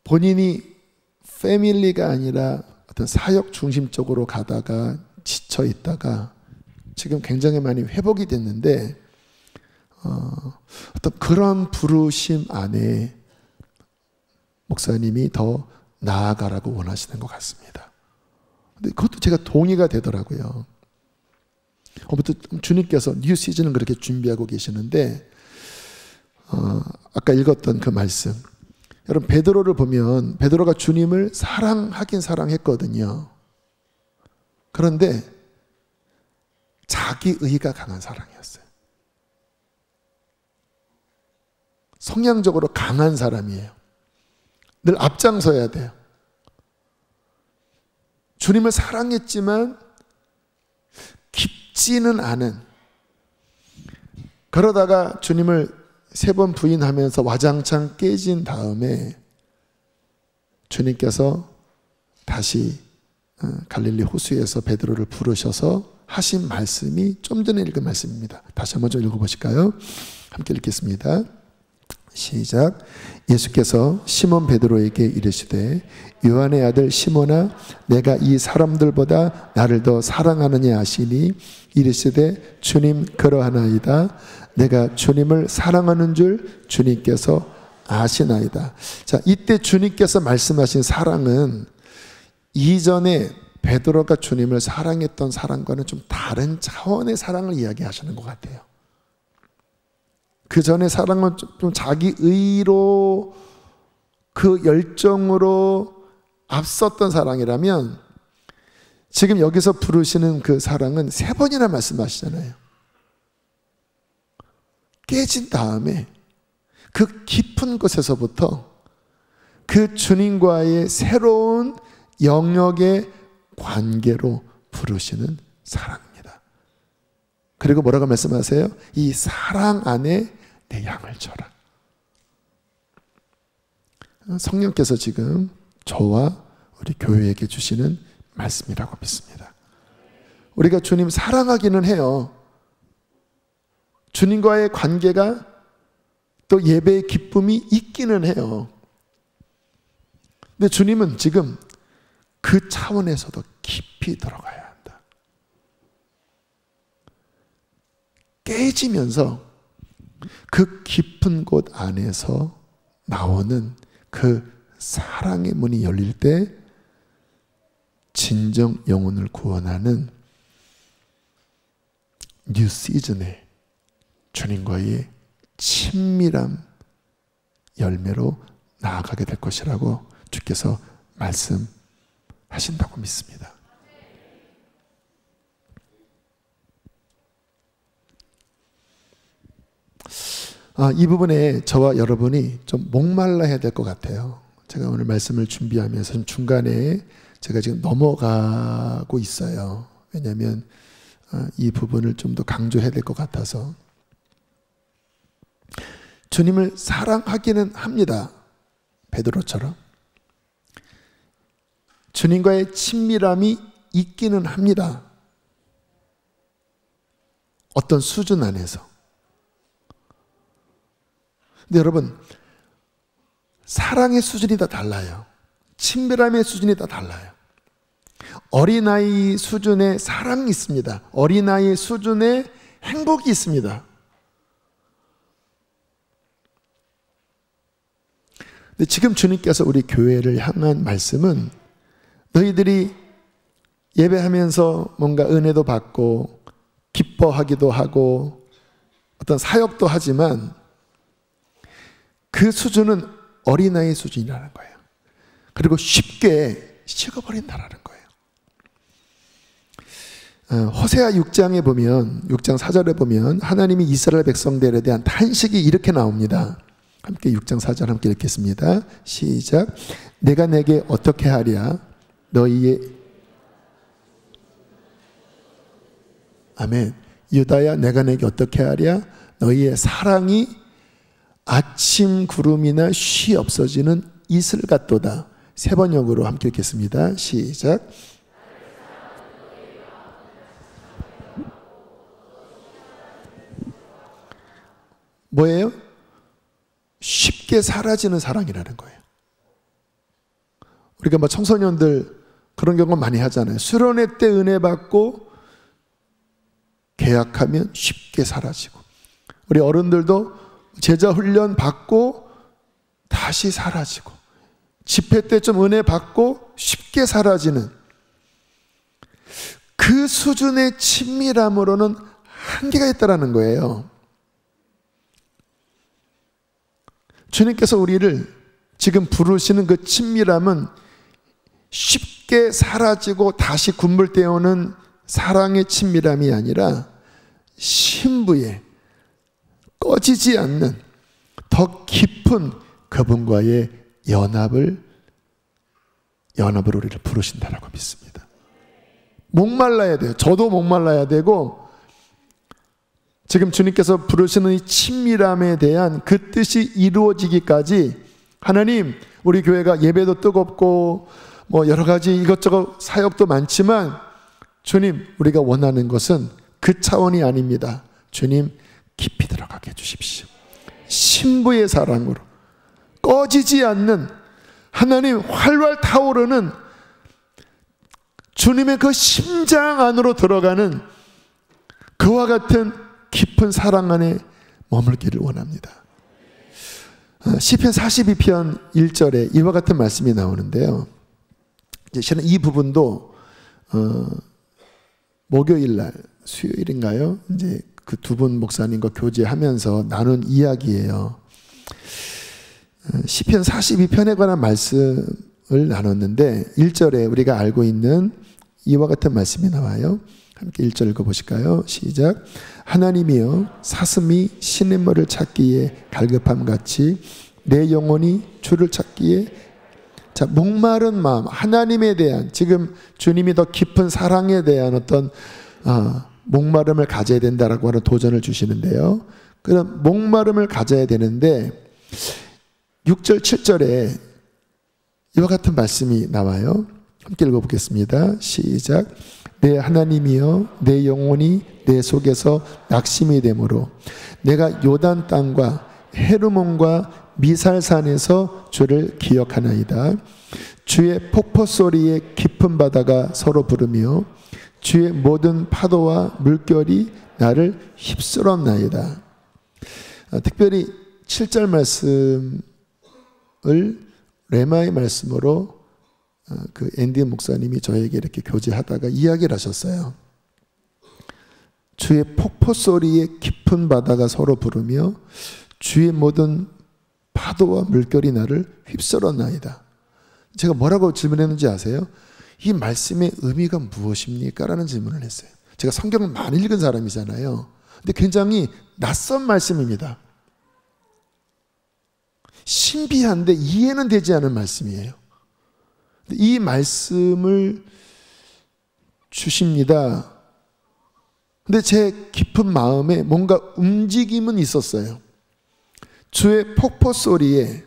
본인이 패밀리가 아니라 어떤 사역 중심적으로 가다가 지쳐 있다가 지금 굉장히 많이 회복이 됐는데 어떤 그런 부르심 안에 목사님이 더 나아가라고 원하시는 것 같습니다. 근데 그것도 제가 동의가 되더라고요. 주님께서 뉴 시즌을 그렇게 준비하고 계시는데 아까 읽었던 그 말씀 여러분 베드로를 보면 베드로가 주님을 사랑하긴 사랑했거든요. 그런데 자기의가 강한 사랑이었어요. 성향적으로 강한 사람이에요. 늘 앞장서야 돼요. 주님을 사랑했지만 깊지는 않은 그러다가 주님을 3번 부인하면서 와장창 깨진 다음에 주님께서 다시 갈릴리 호수에서 베드로를 부르셔서 하신 말씀이 좀 전에 읽은 말씀입니다. 다시 한번 좀 읽어보실까요? 함께 읽겠습니다. 시작. 예수께서 시몬 베드로에게 이르시되 요한의 아들 시몬아 내가 이 사람들보다 나를 더 사랑하느냐 하시니 이르시되 주님 그러하나이다. 내가 주님을 사랑하는 줄 주님께서 아시나이다. 자, 이때 주님께서 말씀하신 사랑은 이전에 베드로가 주님을 사랑했던 사랑과는 좀 다른 차원의 사랑을 이야기하시는 것 같아요. 그 전의 사랑은 좀 자기 의로 그 열정으로 앞섰던 사랑이라면 지금 여기서 부르시는 그 사랑은 3번이나 말씀하시잖아요. 깨진 다음에 그 깊은 곳에서부터 그 주님과의 새로운 영역의 관계로 부르시는 사랑입니다. 그리고 뭐라고 말씀하세요? 이 사랑 안에 내 양을 줘라. 성령께서 지금 저와 우리 교회에게 주시는 말씀이라고 믿습니다. 우리가 주님 사랑하기는 해요. 주님과의 관계가 또 예배의 기쁨이 있기는 해요. 근데 주님은 지금 그 차원에서도 깊이 들어가야 한다. 깨지면서 그 깊은 곳 안에서 나오는 그 사랑의 문이 열릴 때 진정 영혼을 구원하는 뉴 시즌에 주님과의 친밀한 열매로 나아가게 될 것이라고 주께서 말씀하신다고 믿습니다. 이 부분에 저와 여러분이 좀 목말라 해야 될 것 같아요. 제가 오늘 말씀을 준비하면서 중간에 제가 지금 넘어가고 있어요. 왜냐하면 이 부분을 좀 더 강조해야 될 것 같아서. 주님을 사랑하기는 합니다. 베드로처럼. 주님과의 친밀함이 있기는 합니다. 어떤 수준 안에서. 근데 여러분, 사랑의 수준이 다 달라요. 친밀함의 수준이 다 달라요. 어린아이 수준의 사랑이 있습니다. 어린아이 수준의 행복이 있습니다. 근데 지금 주님께서 우리 교회를 향한 말씀은 너희들이 예배하면서 뭔가 은혜도 받고 기뻐하기도 하고 어떤 사역도 하지만 그 수준은 어린아이 수준이라는 거예요. 그리고 쉽게 식어버린다라는 거예요. 호세아 6장에 보면 6장 4절에 보면 하나님이 이스라엘 백성들에 대한 탄식이 이렇게 나옵니다. 함께 6장 4절 함께 읽겠습니다. 시작. 내가 내게 어떻게 하랴 너희의 아멘. 유다야 내가 내게 어떻게 하랴 너희의 사랑이 아침 구름이나 쉬 없어지는 이슬 같도다. 3번역으로 함께 읽겠습니다. 시작. 뭐예요? 쉽게 사라지는 사랑이라는 거예요. 우리가 뭐 청소년들 그런 경우 많이 하잖아요. 수련회 때 은혜 받고 계약하면 쉽게 사라지고, 우리 어른들도 제자 훈련 받고 다시 사라지고, 집회 때 좀 은혜 받고 쉽게 사라지는 그 수준의 친밀함으로는 한계가 있다는 거예요. 주님께서 우리를 지금 부르시는 그 친밀함은 쉽게 사라지고 다시 군불되어오는 사랑의 친밀함이 아니라 신부의 꺼지지 않는 더 깊은 그분과의 연합을 우리를 부르신다라고 믿습니다. 목말라야 돼요. 저도 목말라야 되고, 지금 주님께서 부르시는 이 친밀함에 대한 그 뜻이 이루어지기까지 하나님, 우리 교회가 예배도 뜨겁고 뭐 여러 가지 이것저것 사역도 많지만 주님, 우리가 원하는 것은 그 차원이 아닙니다. 주님, 깊이 들어가게 해주십시오. 신부의 사랑으로 꺼지지 않는 하나님 활활 타오르는 주님의 그 심장 안으로 들어가는 그와 같은 깊은 사랑 안에 머물기를 원합니다. 시편 42편 1절에 이와 같은 말씀이 나오는데요. 실은 이 부분도 목요일 날 수요일인가요? 이제 그 두 분 목사님과 교제하면서 나눈 이야기예요. 시편 42편에 관한 말씀을 나눴는데 1절에 우리가 알고 있는 이와 같은 말씀이 나와요. 함께 1절 읽어보실까요? 시작. 하나님이여 사슴이 시냇물을 찾기에 갈급함같이 내 영혼이 주를 찾기에. 자, 목마른 마음, 하나님에 대한, 지금 주님이 더 깊은 사랑에 대한 어떤 목마름을 가져야 된다라고 하는 도전을 주시는데요. 그럼 목마름을 가져야 되는데 6절 7절에 이와 같은 말씀이 나와요. 함께 읽어보겠습니다. 시작. 내 하나님이여 내 영혼이 내 속에서 낙심이 되므로 내가 요단 땅과 헤르몬과 미살산에서 주를 기억하나이다. 주의 폭포 소리에 깊은 바다가 서로 부르며 주의 모든 파도와 물결이 나를 휩쓸었나이다. 특별히 7절 말씀을 레마의 말씀으로 그 앤디 목사님이 저에게 이렇게 교제하다가 이야기를 하셨어요. 주의 폭포 소리에 깊은 바다가 서로 부르며 주의 모든 파도와 물결이 나를 휩쓸었나이다. 제가 뭐라고 질문했는지 아세요? 이 말씀의 의미가 무엇입니까? 라는 질문을 했어요. 제가 성경을 많이 읽은 사람이잖아요. 근데 굉장히 낯선 말씀입니다. 신비한데 이해는 되지 않은 말씀이에요. 이 말씀을 주십니다. 근데 제 깊은 마음에 뭔가 움직임은 있었어요. 주의 폭포 소리에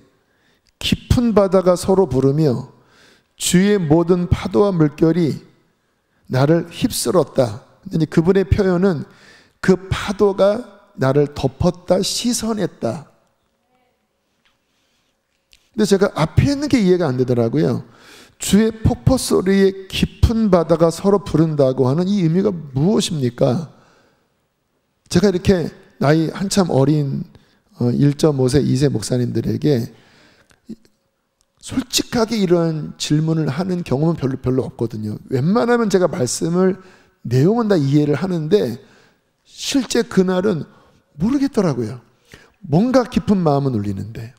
깊은 바다가 서로 부르며 주의 모든 파도와 물결이 나를 휩쓸었다. 근데 그분의 표현은 그 파도가 나를 덮었다, 씻어냈다. 근데 제가 앞에 있는 게 이해가 안 되더라고요. 주의 폭포 소리에 깊은 바다가 서로 부른다고 하는 이 의미가 무엇입니까? 제가 이렇게 나이 한참 어린 1.5세, 2세 목사님들에게 솔직하게 이런 질문을 하는 경험은 별로 없거든요. 웬만하면 제가 말씀을 내용은 다 이해를 하는데 실제 그날은 모르겠더라고요. 뭔가 깊은 마음은 울리는데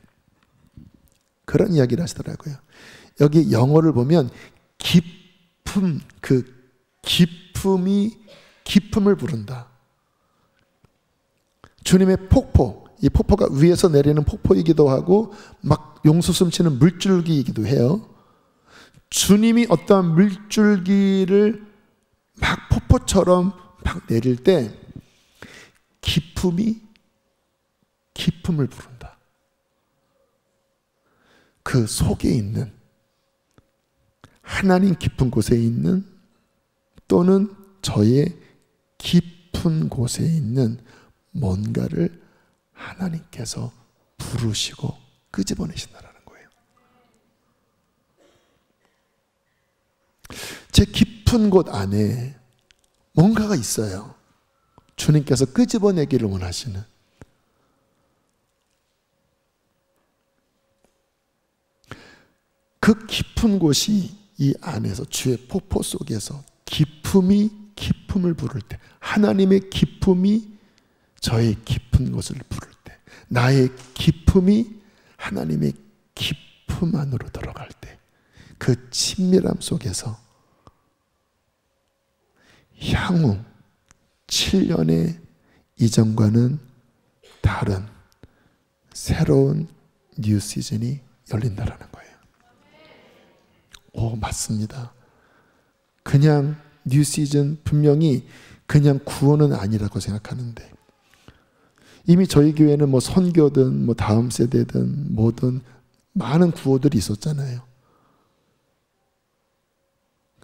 그런 이야기를 하시더라고요. 여기 영어를 보면 깊음, 그 깊음이 깊음을 부른다. 주님의 폭포, 이 폭포가 위에서 내리는 폭포이기도 하고 막 용수 숨치는 물줄기이기도 해요. 주님이 어떠한 물줄기를 막 폭포처럼 막 내릴 때 깊음이 깊음을 부른다. 그 속에 있는 하나님 깊은 곳에 있는 또는 저의 깊은 곳에 있는 뭔가를 하나님께서 부르시고 끄집어내신다라는 거예요. 제 깊은 곳 안에 뭔가가 있어요. 주님께서 끄집어내기를 원하시는. 그 깊은 곳이 이 안에서 주의 폭포 속에서 깊음이 깊음을 부를 때, 하나님의 깊음이 저의 깊은 곳을 부를 때, 나의 깊음이 하나님의 깊음 안으로 들어갈 때, 그 친밀함 속에서 향후 7년의 이전과는 다른 새로운 뉴 시즌이 열린다라는 거예요. 오, 맞습니다. 그냥 뉴 시즌, 분명히 그냥 구원은 아니라고 생각하는데 이미 저희 교회는 뭐 선교든 뭐 다음 세대든 뭐든 많은 구호들이 있었잖아요.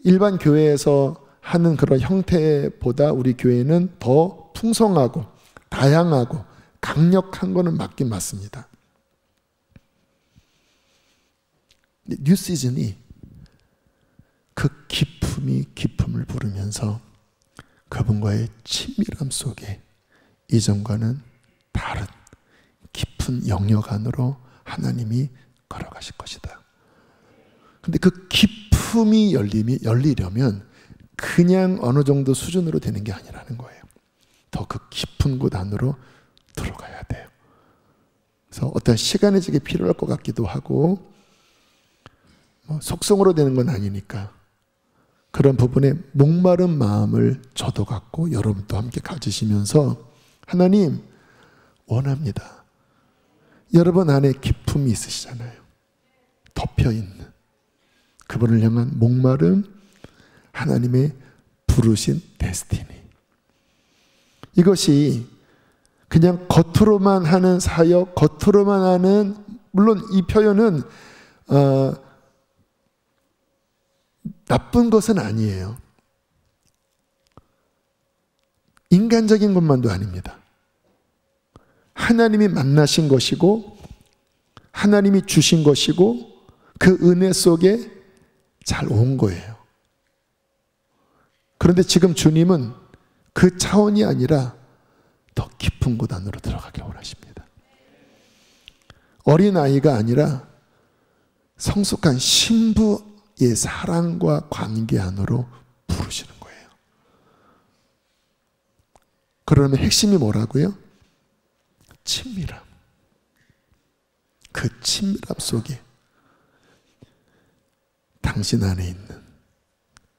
일반 교회에서 하는 그런 형태보다 우리 교회는 더 풍성하고 다양하고 강력한 거는 맞긴 맞습니다. 뉴 시즌이 그 기품이 기품을 부르면서 그분과의 친밀함 속에 이전과는 다른 깊은 영역 안으로 하나님이 걸어가실 것이다. 근데 그 기품이 열리려면 그냥 어느 정도 수준으로 되는 게 아니라는 거예요. 더 그 깊은 곳 안으로 들어가야 돼요. 그래서 어떤 시간이 되게 필요할 것 같기도 하고, 속성으로 되는 건 아니니까 그런 부분에 목마른 마음을 저도 갖고 여러분도 함께 가지시면서 하나님 원합니다. 여러분 안에 기품이 있으시잖아요. 덮여있는 그분을 향한 목마름, 하나님의 부르신 데스티니. 이것이 그냥 겉으로만 하는 사역, 겉으로만 하는, 물론 이 표현은 나쁜 것은 아니에요. 인간적인 것만도 아닙니다. 하나님이 만나신 것이고 하나님이 주신 것이고 그 은혜 속에 잘 온 거예요. 그런데 지금 주님은 그 차원이 아니라 더 깊은 곳 안으로 들어가길 원하십니다. 어린아이가 아니라 성숙한 신부의 사랑과 관계 안으로 부르시는 거예요. 그러면 핵심이 뭐라고요? 친밀함. 그 친밀함 속에 당신 안에 있는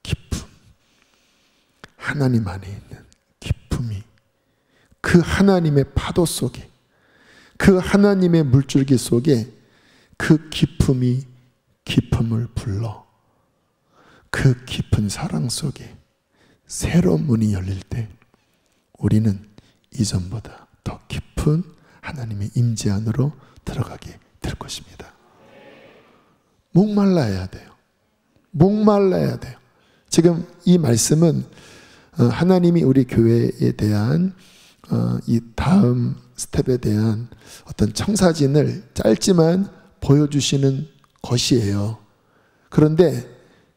기쁨, 하나님 안에 있는 기쁨이 그 하나님의 파도 속에, 그 하나님의 물줄기 속에 그 기쁨이 기쁨을 불러 그 깊은 사랑 속에 새로운 문이 열릴 때 우리는 이전보다 더 깊은 하나님의 임재 안으로 들어가게 될 것입니다. 목말라야 돼요. 목말라야 돼요. 지금 이 말씀은 하나님이 우리 교회에 대한 이 다음 스텝에 대한 어떤 청사진을 짧지만 보여주시는 것이에요. 그런데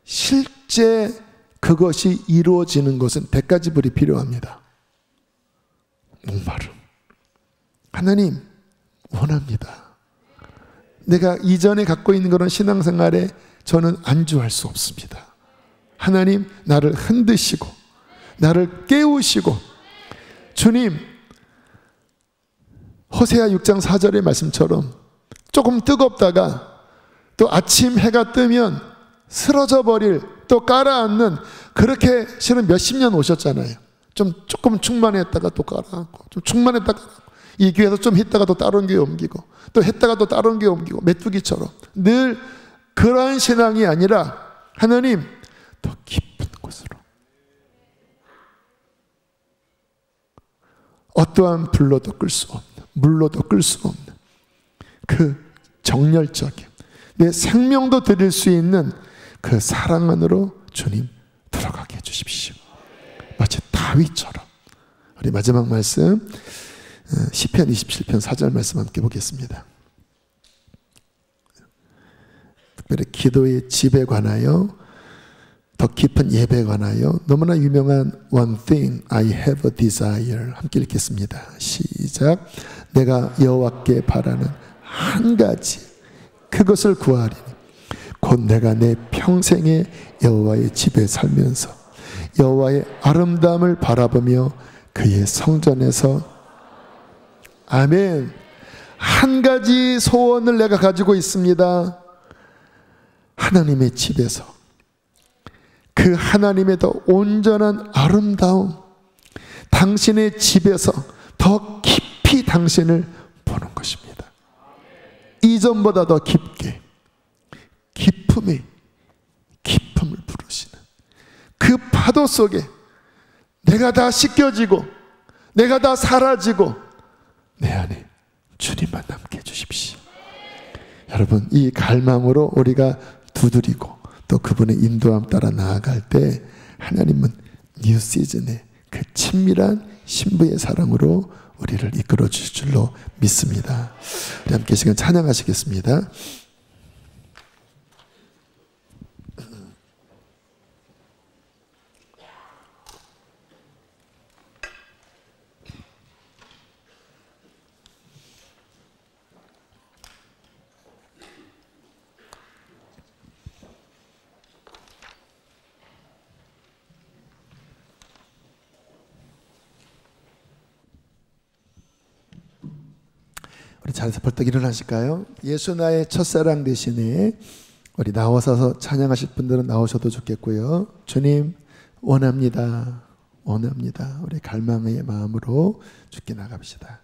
실제 그것이 이루어지는 것은 100가지 불이 필요합니다. 목마름. 하나님 원합니다. 내가 이전에 갖고 있는 그런 신앙생활에 저는 안주할 수 없습니다. 하나님 나를 흔드시고 나를 깨우시고, 주님 호세아 6장 4절의 말씀처럼 조금 뜨겁다가 또 아침 해가 뜨면 쓰러져 버릴, 또 깔아앉는, 그렇게 실은 몇십 년 오셨잖아요. 조금 충만했다가 또 깔아앉고, 좀 충만했다가 이 교회에서 좀 했다가 또 다른 교회 옮기고, 또 했다가 또 다른 교회 옮기고, 메뚜기처럼 늘 그러한 신앙이 아니라 하나님 더 깊은 곳으로, 어떠한 불로도 끌 수 없는, 물로도 끌 수 없는 그 정열적인, 내 생명도 드릴 수 있는 그 사랑 안으로 주님 들어가게 해주십시오. 마치 다윗처럼. 우리 마지막 말씀 시편 27편 4절 말씀 함께 보겠습니다. 특별히 기도의 집에 관하여, 더 깊은 예배에 관하여 너무나 유명한 One thing I have a desire, 함께 읽겠습니다. 시작. 내가 여호와께 바라는 한 가지, 그것을 구하리니 곧 내가 내 평생에 여호와의 집에 살면서 여호와의 아름다움을 바라보며 그의 성전에서. 아멘. 한 가지 소원을 내가 가지고 있습니다. 하나님의 집에서 그 하나님의 더 온전한 아름다움, 당신의 집에서 더 깊이 당신을 보는 것입니다. 이전보다 더 깊게 기품을 부르시는 그 파도 속에 내가 다 씻겨지고 내가 다 사라지고 내 안에 주님만 남게 해주십시오. 여러분, 이 갈망으로 우리가 두드리고 또 그분의 인도함 따라 나아갈 때 하나님은 뉴 시즌에 그 친밀한 신부의 사랑으로 우리를 이끌어 주실 줄로 믿습니다. 우리 함께 시간 찬양하시겠습니다. 우리 자리에서 벌떡 일어나실까요? 예수 나의 첫사랑 대신에 우리 나와서 찬양하실 분들은 나오셔도 좋겠고요. 주님 원합니다. 원합니다. 우리 갈망의 마음으로 주께 나갑시다.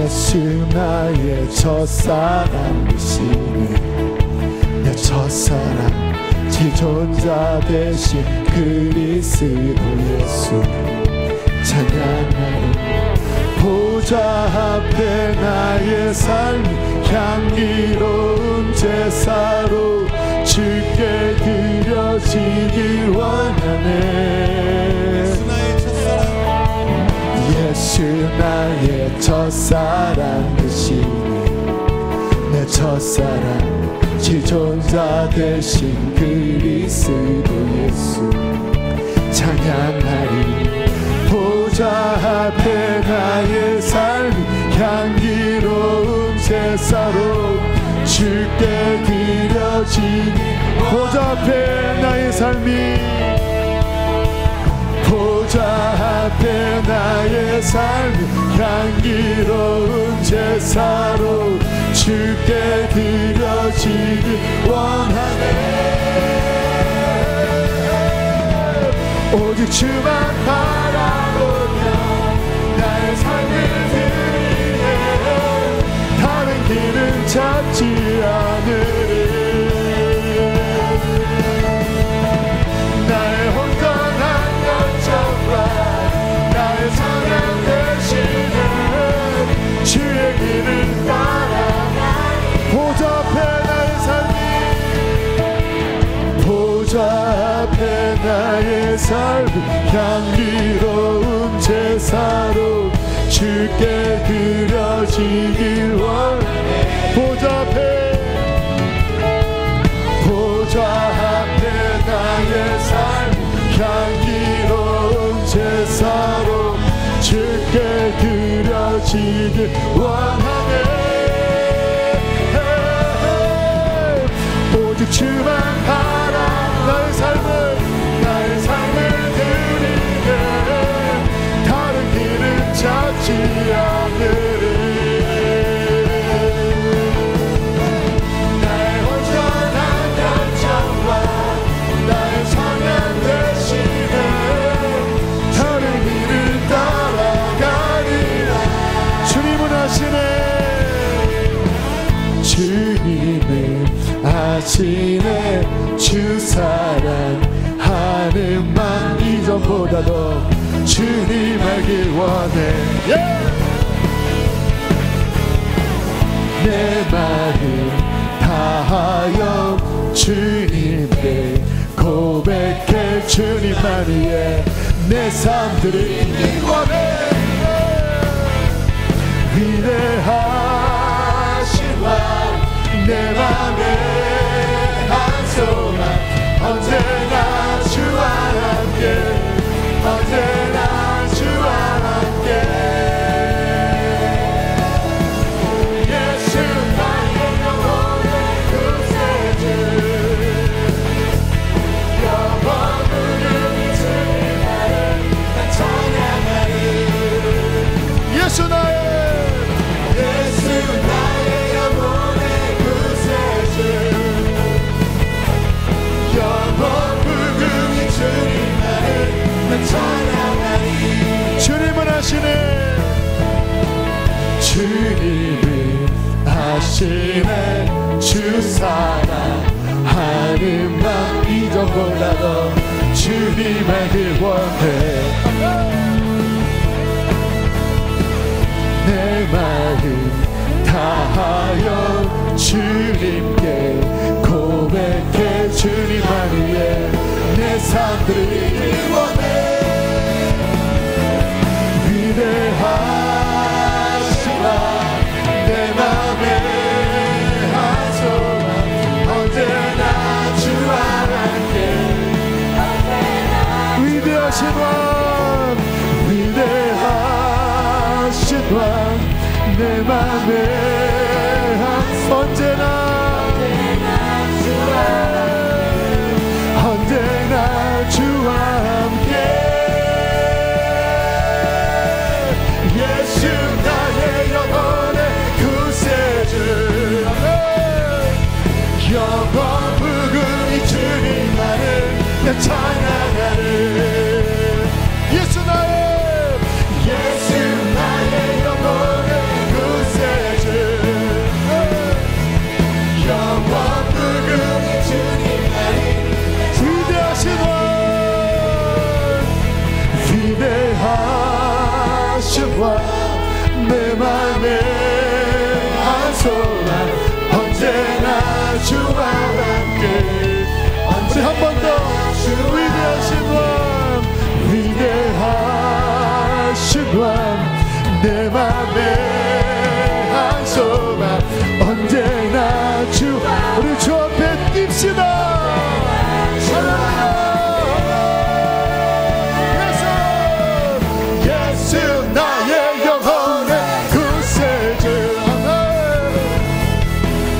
예수 나의 첫사랑 되시네 내 첫사랑 지존자 되신 그리스도 예수 찬양하는 보좌 앞에 나의 삶 향기로운 제사로 주께 드려지길 원하네. 예수 나의 첫사랑 되시네 내 첫사랑 지존자 되신 그리스도 예수 찬양하리 보좌 앞에 나의 삶 향기로운 제사로 주께 드려지니 보좌 앞에 나의 삶이 보좌 앞에 나의 삶 향기로운 제사로 주께 드려지길 원하네. 오직 주만 바라보며 나의 삶을 드리네 다른 길은 찾지 않으리 나의 온전한 나의 사랑 대신에 주의 길을 따라가니 보좌 앞에 나의 삶이 보좌 앞에 나의 삶 향기로운 제사로 주께 드려지길 원해. 보좌 앞에 나의 삶 향기로운 제사로 주께 드려지길 원하네. 오직 주만 바라 나의 삶을 드리네 다른 길은 찾지 않으리 나의 온전한 열정과 나의 성향 대신에 다른 길을 따라가리라. 주님은 아시네 주님은 아시네 주 사랑하는 마음 이전보다도 주님 알길 원해. 내 마음 다하여 주님께 고백해 주님만이에 내 삶 드리길 원해. 위대하신 왕 내 맘에 한 소망 언제나 주와 함께 언제나 주와 함께 예수 나의 영혼의 구세주 영원 부르는 주님 나를 난 찬양하리. 예수 나의 영혼의 구세주 영원 부르는 주님 나를 난 찬양하리. 주님은 아시네 주님은 아시네 주 사랑하는 마음 이전보다도 주님만을 원해. 내 마음 다하여 주님께 고백해. 주님만을 위해 내 삶 드리기 원해. 위대하시라 내 맘에 한 소망 언제나 주와 함께. 위대하신 왕 위대하신 왕 내 맘에 한 언제나 주와 함께. 예수 나의 영혼의 구세주. 영원 무궁히 주님만을 내 찬양하는. 예수 나의 영혼의 구세주. 영원 무궁히 주님만을. 위대하신 왕 위대하신 왕 내 맘에 한 소망 언제나 주와 함께. 우리 한 번 더. 위대하신 왕 위대하신 왕 내 맘에 한 소망 언제나 주. 우리 주 앞에 뜁시다. 예수 나의 영혼의 구세주.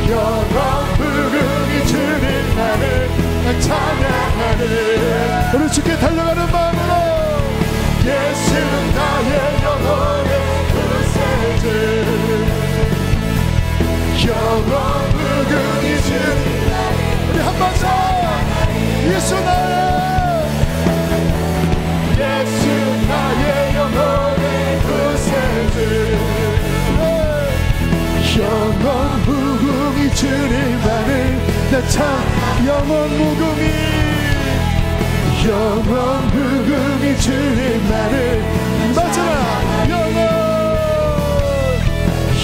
영원 무궁히 주님만을 찬양하는. 우리 주께 달려가는 마음으로. 예수 나의 영혼의 구세주. 영원 무궁히 주님만을. 우리 한 번 더. 예수 나의 영혼의 구세주. 영원 무궁히 주님만을 나 참. 영원 무궁히 주님만을 맞잖아.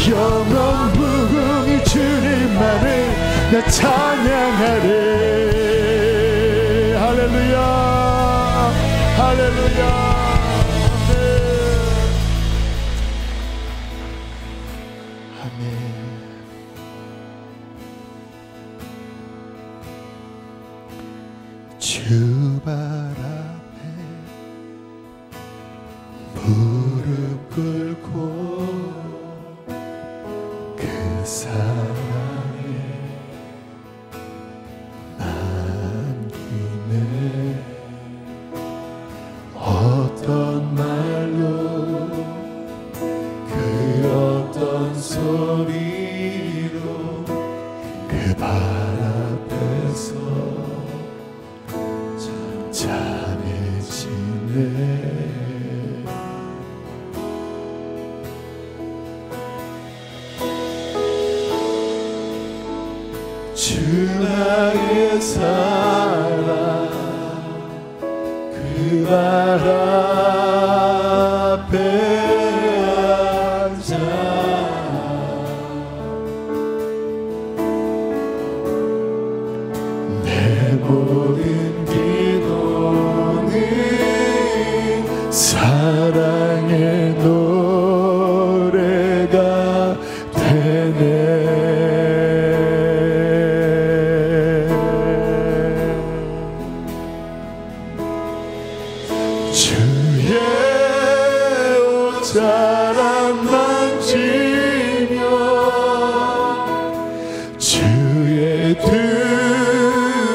영원 무궁히 주님만을 나 찬양하리. 할렐루야 할렐루야. 아멘. 주 발 앞에 무릎 꿇고 그 사랑에 남기네. 어떤 말로 그 어떤 소리로 그 발 앞에서 찬해지네. 주 나의 사랑 그 발 앞에 앉아 내 모든 기도는 사랑의 노래가 되네. 주의 옷자락 만지며 주의 두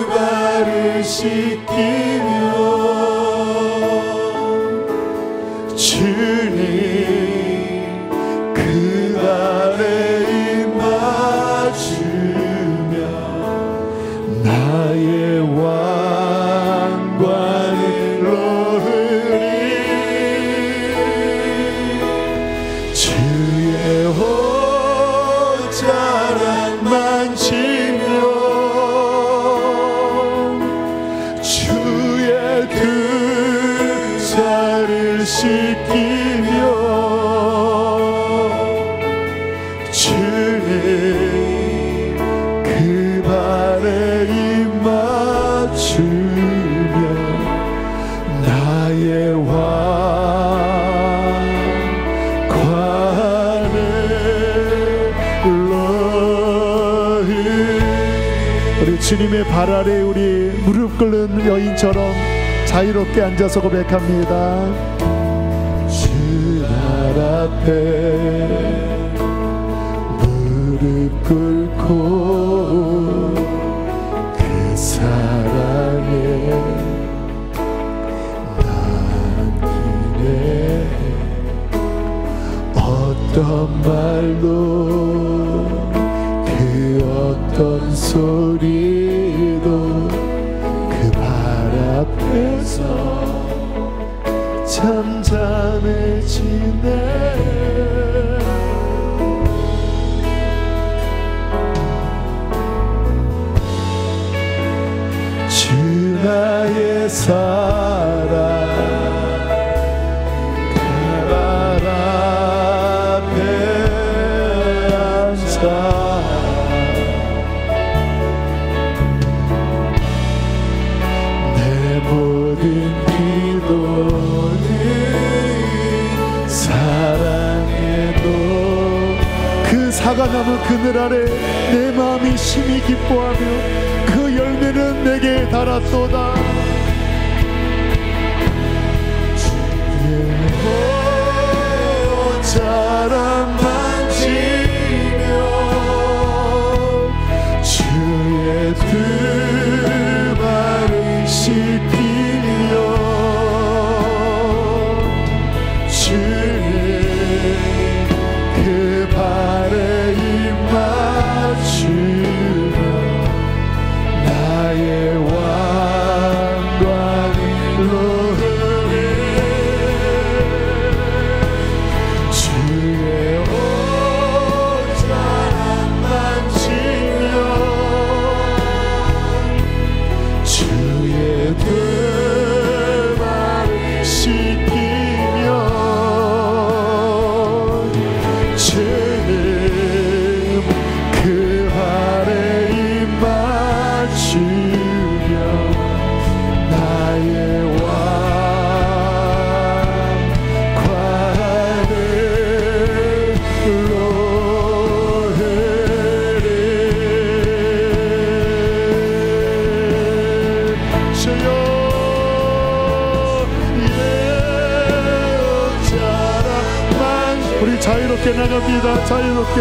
발을 씻기며 주님 그 발에 입 맞추며 나의 왕관을 놓으리. 주 주님의 발 아래 우리 무릎 꿇는 여인처럼 자유롭게 앉아서 고백합니다. 주 발 앞에 무릎 꿇고 그 사랑에 남기네. 어떤 말도 그 어떤 소리도 그 발 앞에서 잠잠해지네. 주 나의 사랑 그 발 앞에 앉아 내 모든 기도는 사랑해도 그 사과나무 그늘 아래 내 마음이 심히 기뻐하며 그 열매는 내게 달았도다. 주의 옷자락 만지며 주의 두 발을 씻기며 주의 그 발에 입 맞추며 나의 왕관을 놓으리. 주의 옷자락 만지며 주의 두 발을 씻기며 주님 그 발에 입 맞추며 나의 왕관을 놓으리. 주여 우리 자유롭게 나갑니다. 자유롭게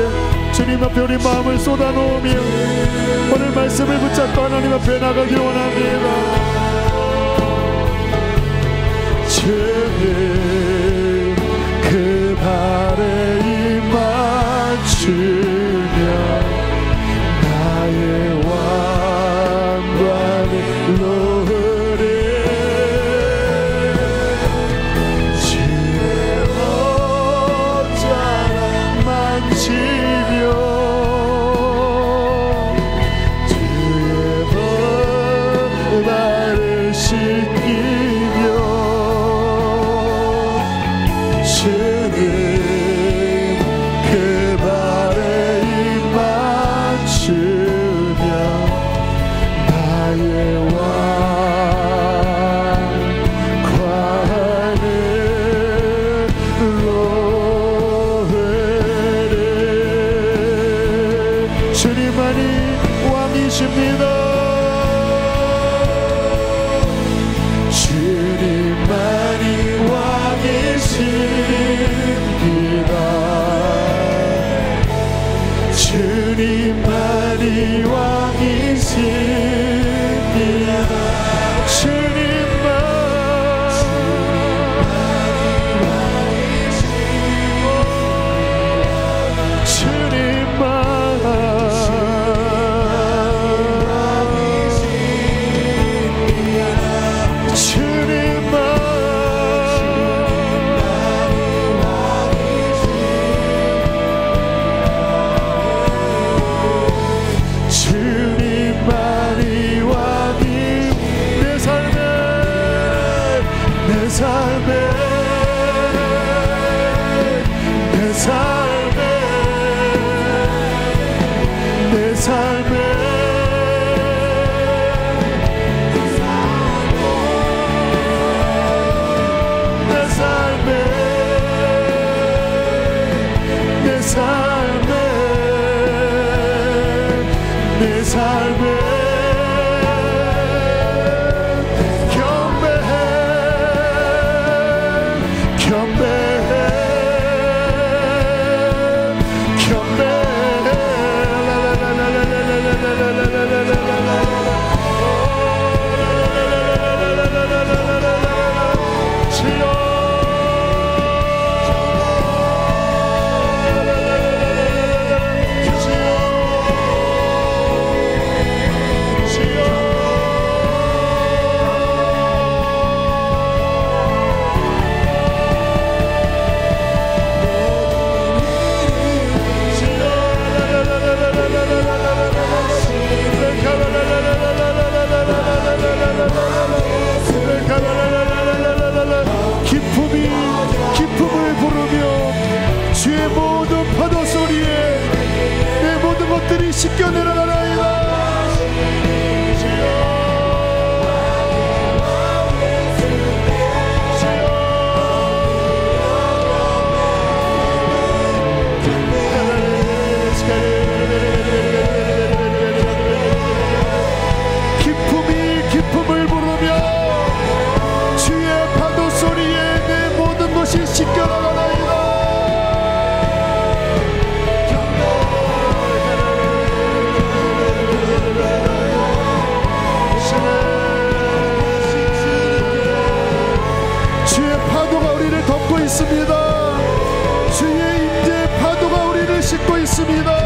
주님 앞에 우리 마음을 쏟아놓으며 오늘 말씀을 붙잡고 하나님 앞에 나가길 원합니다. 주님 그 발에 입 맞추며 나의 왕관을 놓으리. 주의 옷자락 만지며 주의 발을 씻기며 주님 그 발에 입 맞추며 나의 왕관을 놓으리. 주님만이 왕이십니다. 주님만이 왕이십니다. 주님만이 왕이십니다. 주님만 삶에 주의 모든 파도 소리에 내 모든 것들이 씻겨 내려가나이다. 기쁨을 부르며 주의 파도 소리에 내 모든 것이 씻겨나가나이다. 주의 파도가 우리를 덮고 있습니다. 주의 인재의 파도가 우리를 싣고 있습니다.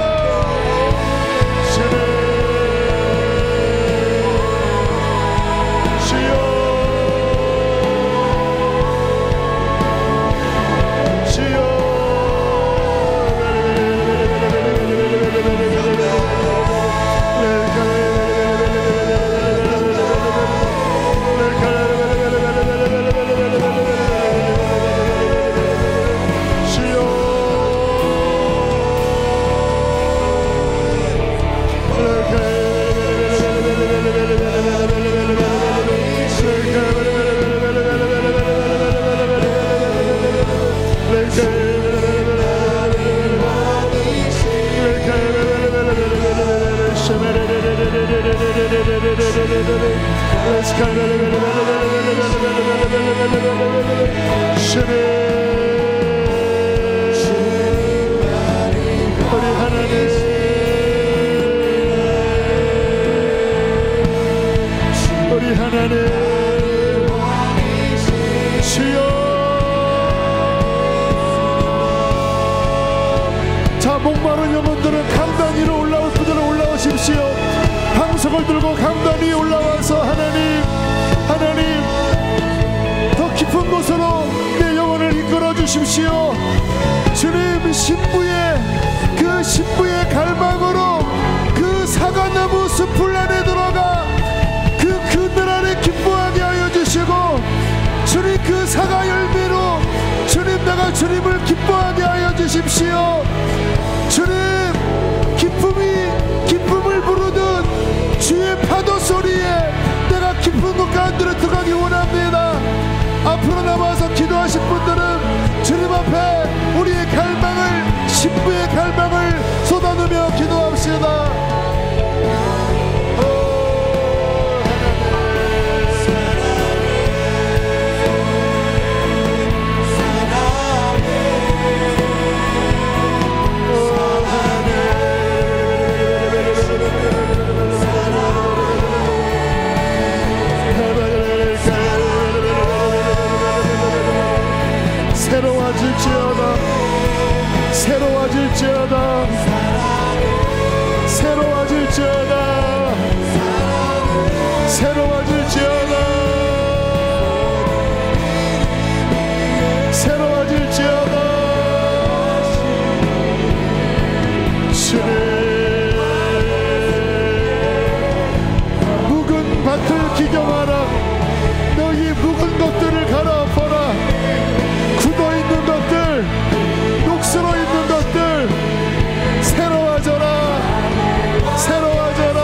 우리 하나님 주여. 자, 목마른 영혼들은 강단 위로 올라올 분들은 올라오십시오. 방석을 들고 강단 위에 올라와서 하나님 더 깊은 곳으로 내 영혼을 이끌어 주십시오. 주님, 신부의 갈망으로 그 사과나무 숲을 안에 들어가 그 그늘 안에 기뻐하게 하여 주시고, 주님 그 사과 열매로 주님 내가 주님을 기뻐하게 하여 주십시오. 주님, 기쁨을 부르는 주의 파도 소리에 내가 기쁜 곳 가운데로 들어가기 원합니다. 앞으로 나와서 기도하실 분들은 주님 앞에 우리의 갈망을, 신부의 갈망을 쏟아내며 기도합시다. 새로워질지어다. 묵은 밭을 기경하라. 너희 묵은 것들을 갈아엎어라. 굳어있는 것들, 녹슬어 있는 것들 새로워져라. 새로워져라.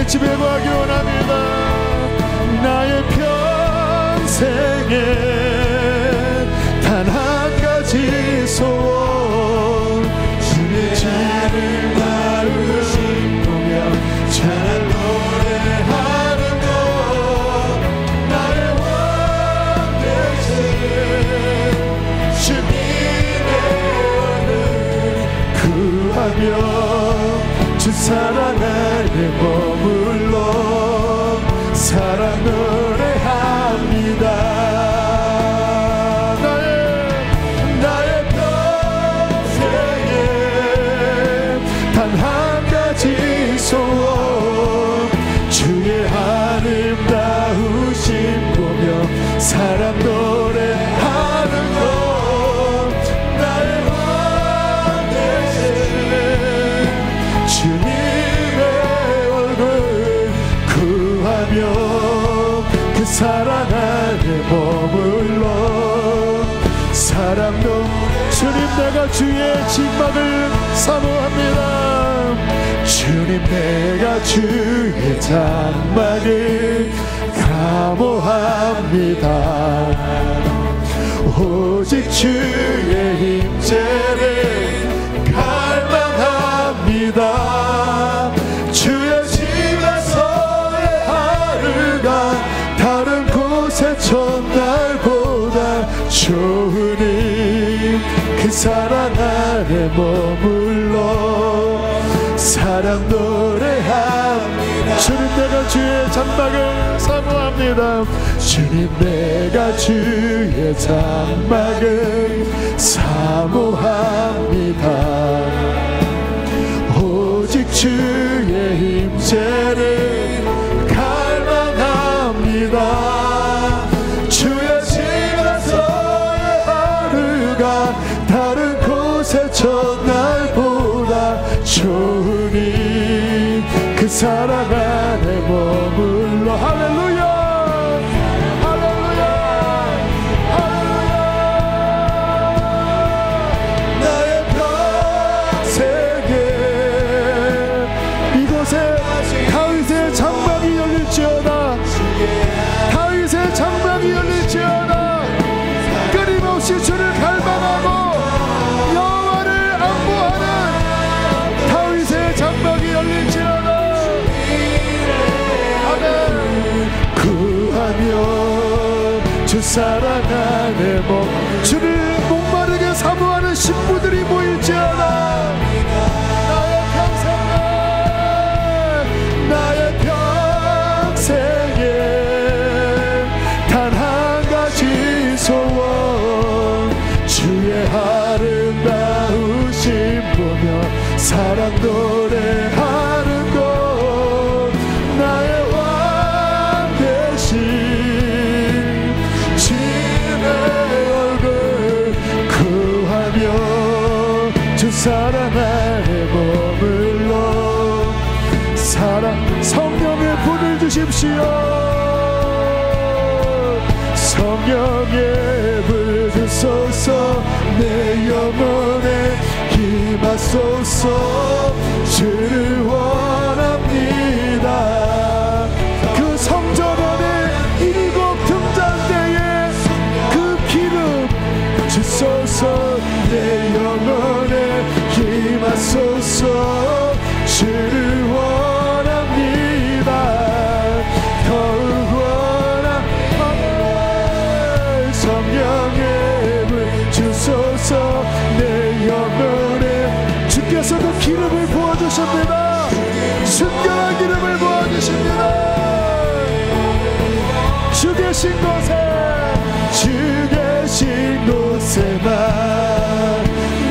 지배하기 원합니다. 나의 평생에 단 한 가지 소원, 주의 죄를 나를 씻으며 찬양 노래하는 것, 나의 왕 되신 주님의 은을 구하며 주 사랑 안에 머물러 사랑 노래합니다. 나의 평생에 단 한 가지 소원, 주의 아름다우심 보며 사랑 노래하는 것, 나의 왕 되신 주님의 얼굴 구하며 그 사랑 안에 머물러 사랑도. 주님, 내가 주의 진막을 사모합니다. 주님, 내가 주의 장막을 사모합니다. 오직 주의 임재를 갈망합니다. 주의 집에서의 하루가 다른 곳의 첫날보다 좋으니 그 사랑 안에 머물러 사랑 노래합니다. 주님, 내가 주의 장막을 사모합니다. 주님, 내가 주의 장막을 사모합니다. 오직 주의 임재를 갈망합니다. 주의 집에서의 하루가 다른 곳의 첫날보다 좋으니 그 사랑 안에 머물러. 할렐루야, 할렐루야, 할렐루야. 나의 평생에 이곳에 다윗의 장막이 열릴지어다. 다윗의 장막이 열릴지어다. 끊임없이 주를 갈망하고 여호와를 안보하는 다윗의 장막이 열릴지어다. 아멘. 구하며 주 사랑 안에 주를 목마르게 사모하는 신부들이 모일지어다. 나의 평생에 단 한 가지 소원, 주의 아름다우심 보며 사랑 노래하는 것, 나의 왕 되신 주님의 얼굴 구하며 주 사랑 안에 머물러 사랑. 성령의 불을 주십시오. 성령의 불 주소서. 내 영혼에 임하소서. 주를 원합니다. 그 성전 안에 일곱 등잔대에 그 기름 주소서. 내 영혼에 임하소서. 주를 원합니다. 더욱 성령의 불 주소서. 내 영혼에 주께서 그 기름을 부어주십니다. 순결한 기름을 부어주십니다. 주 계신 곳에, 주 계신 곳에만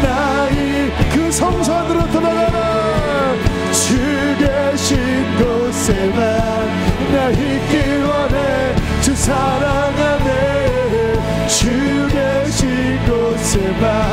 나의 그 성소 안으로 들어가라. 주 계신 곳에만 나 있길 원해. 주 사랑 안에 주 계신 곳에만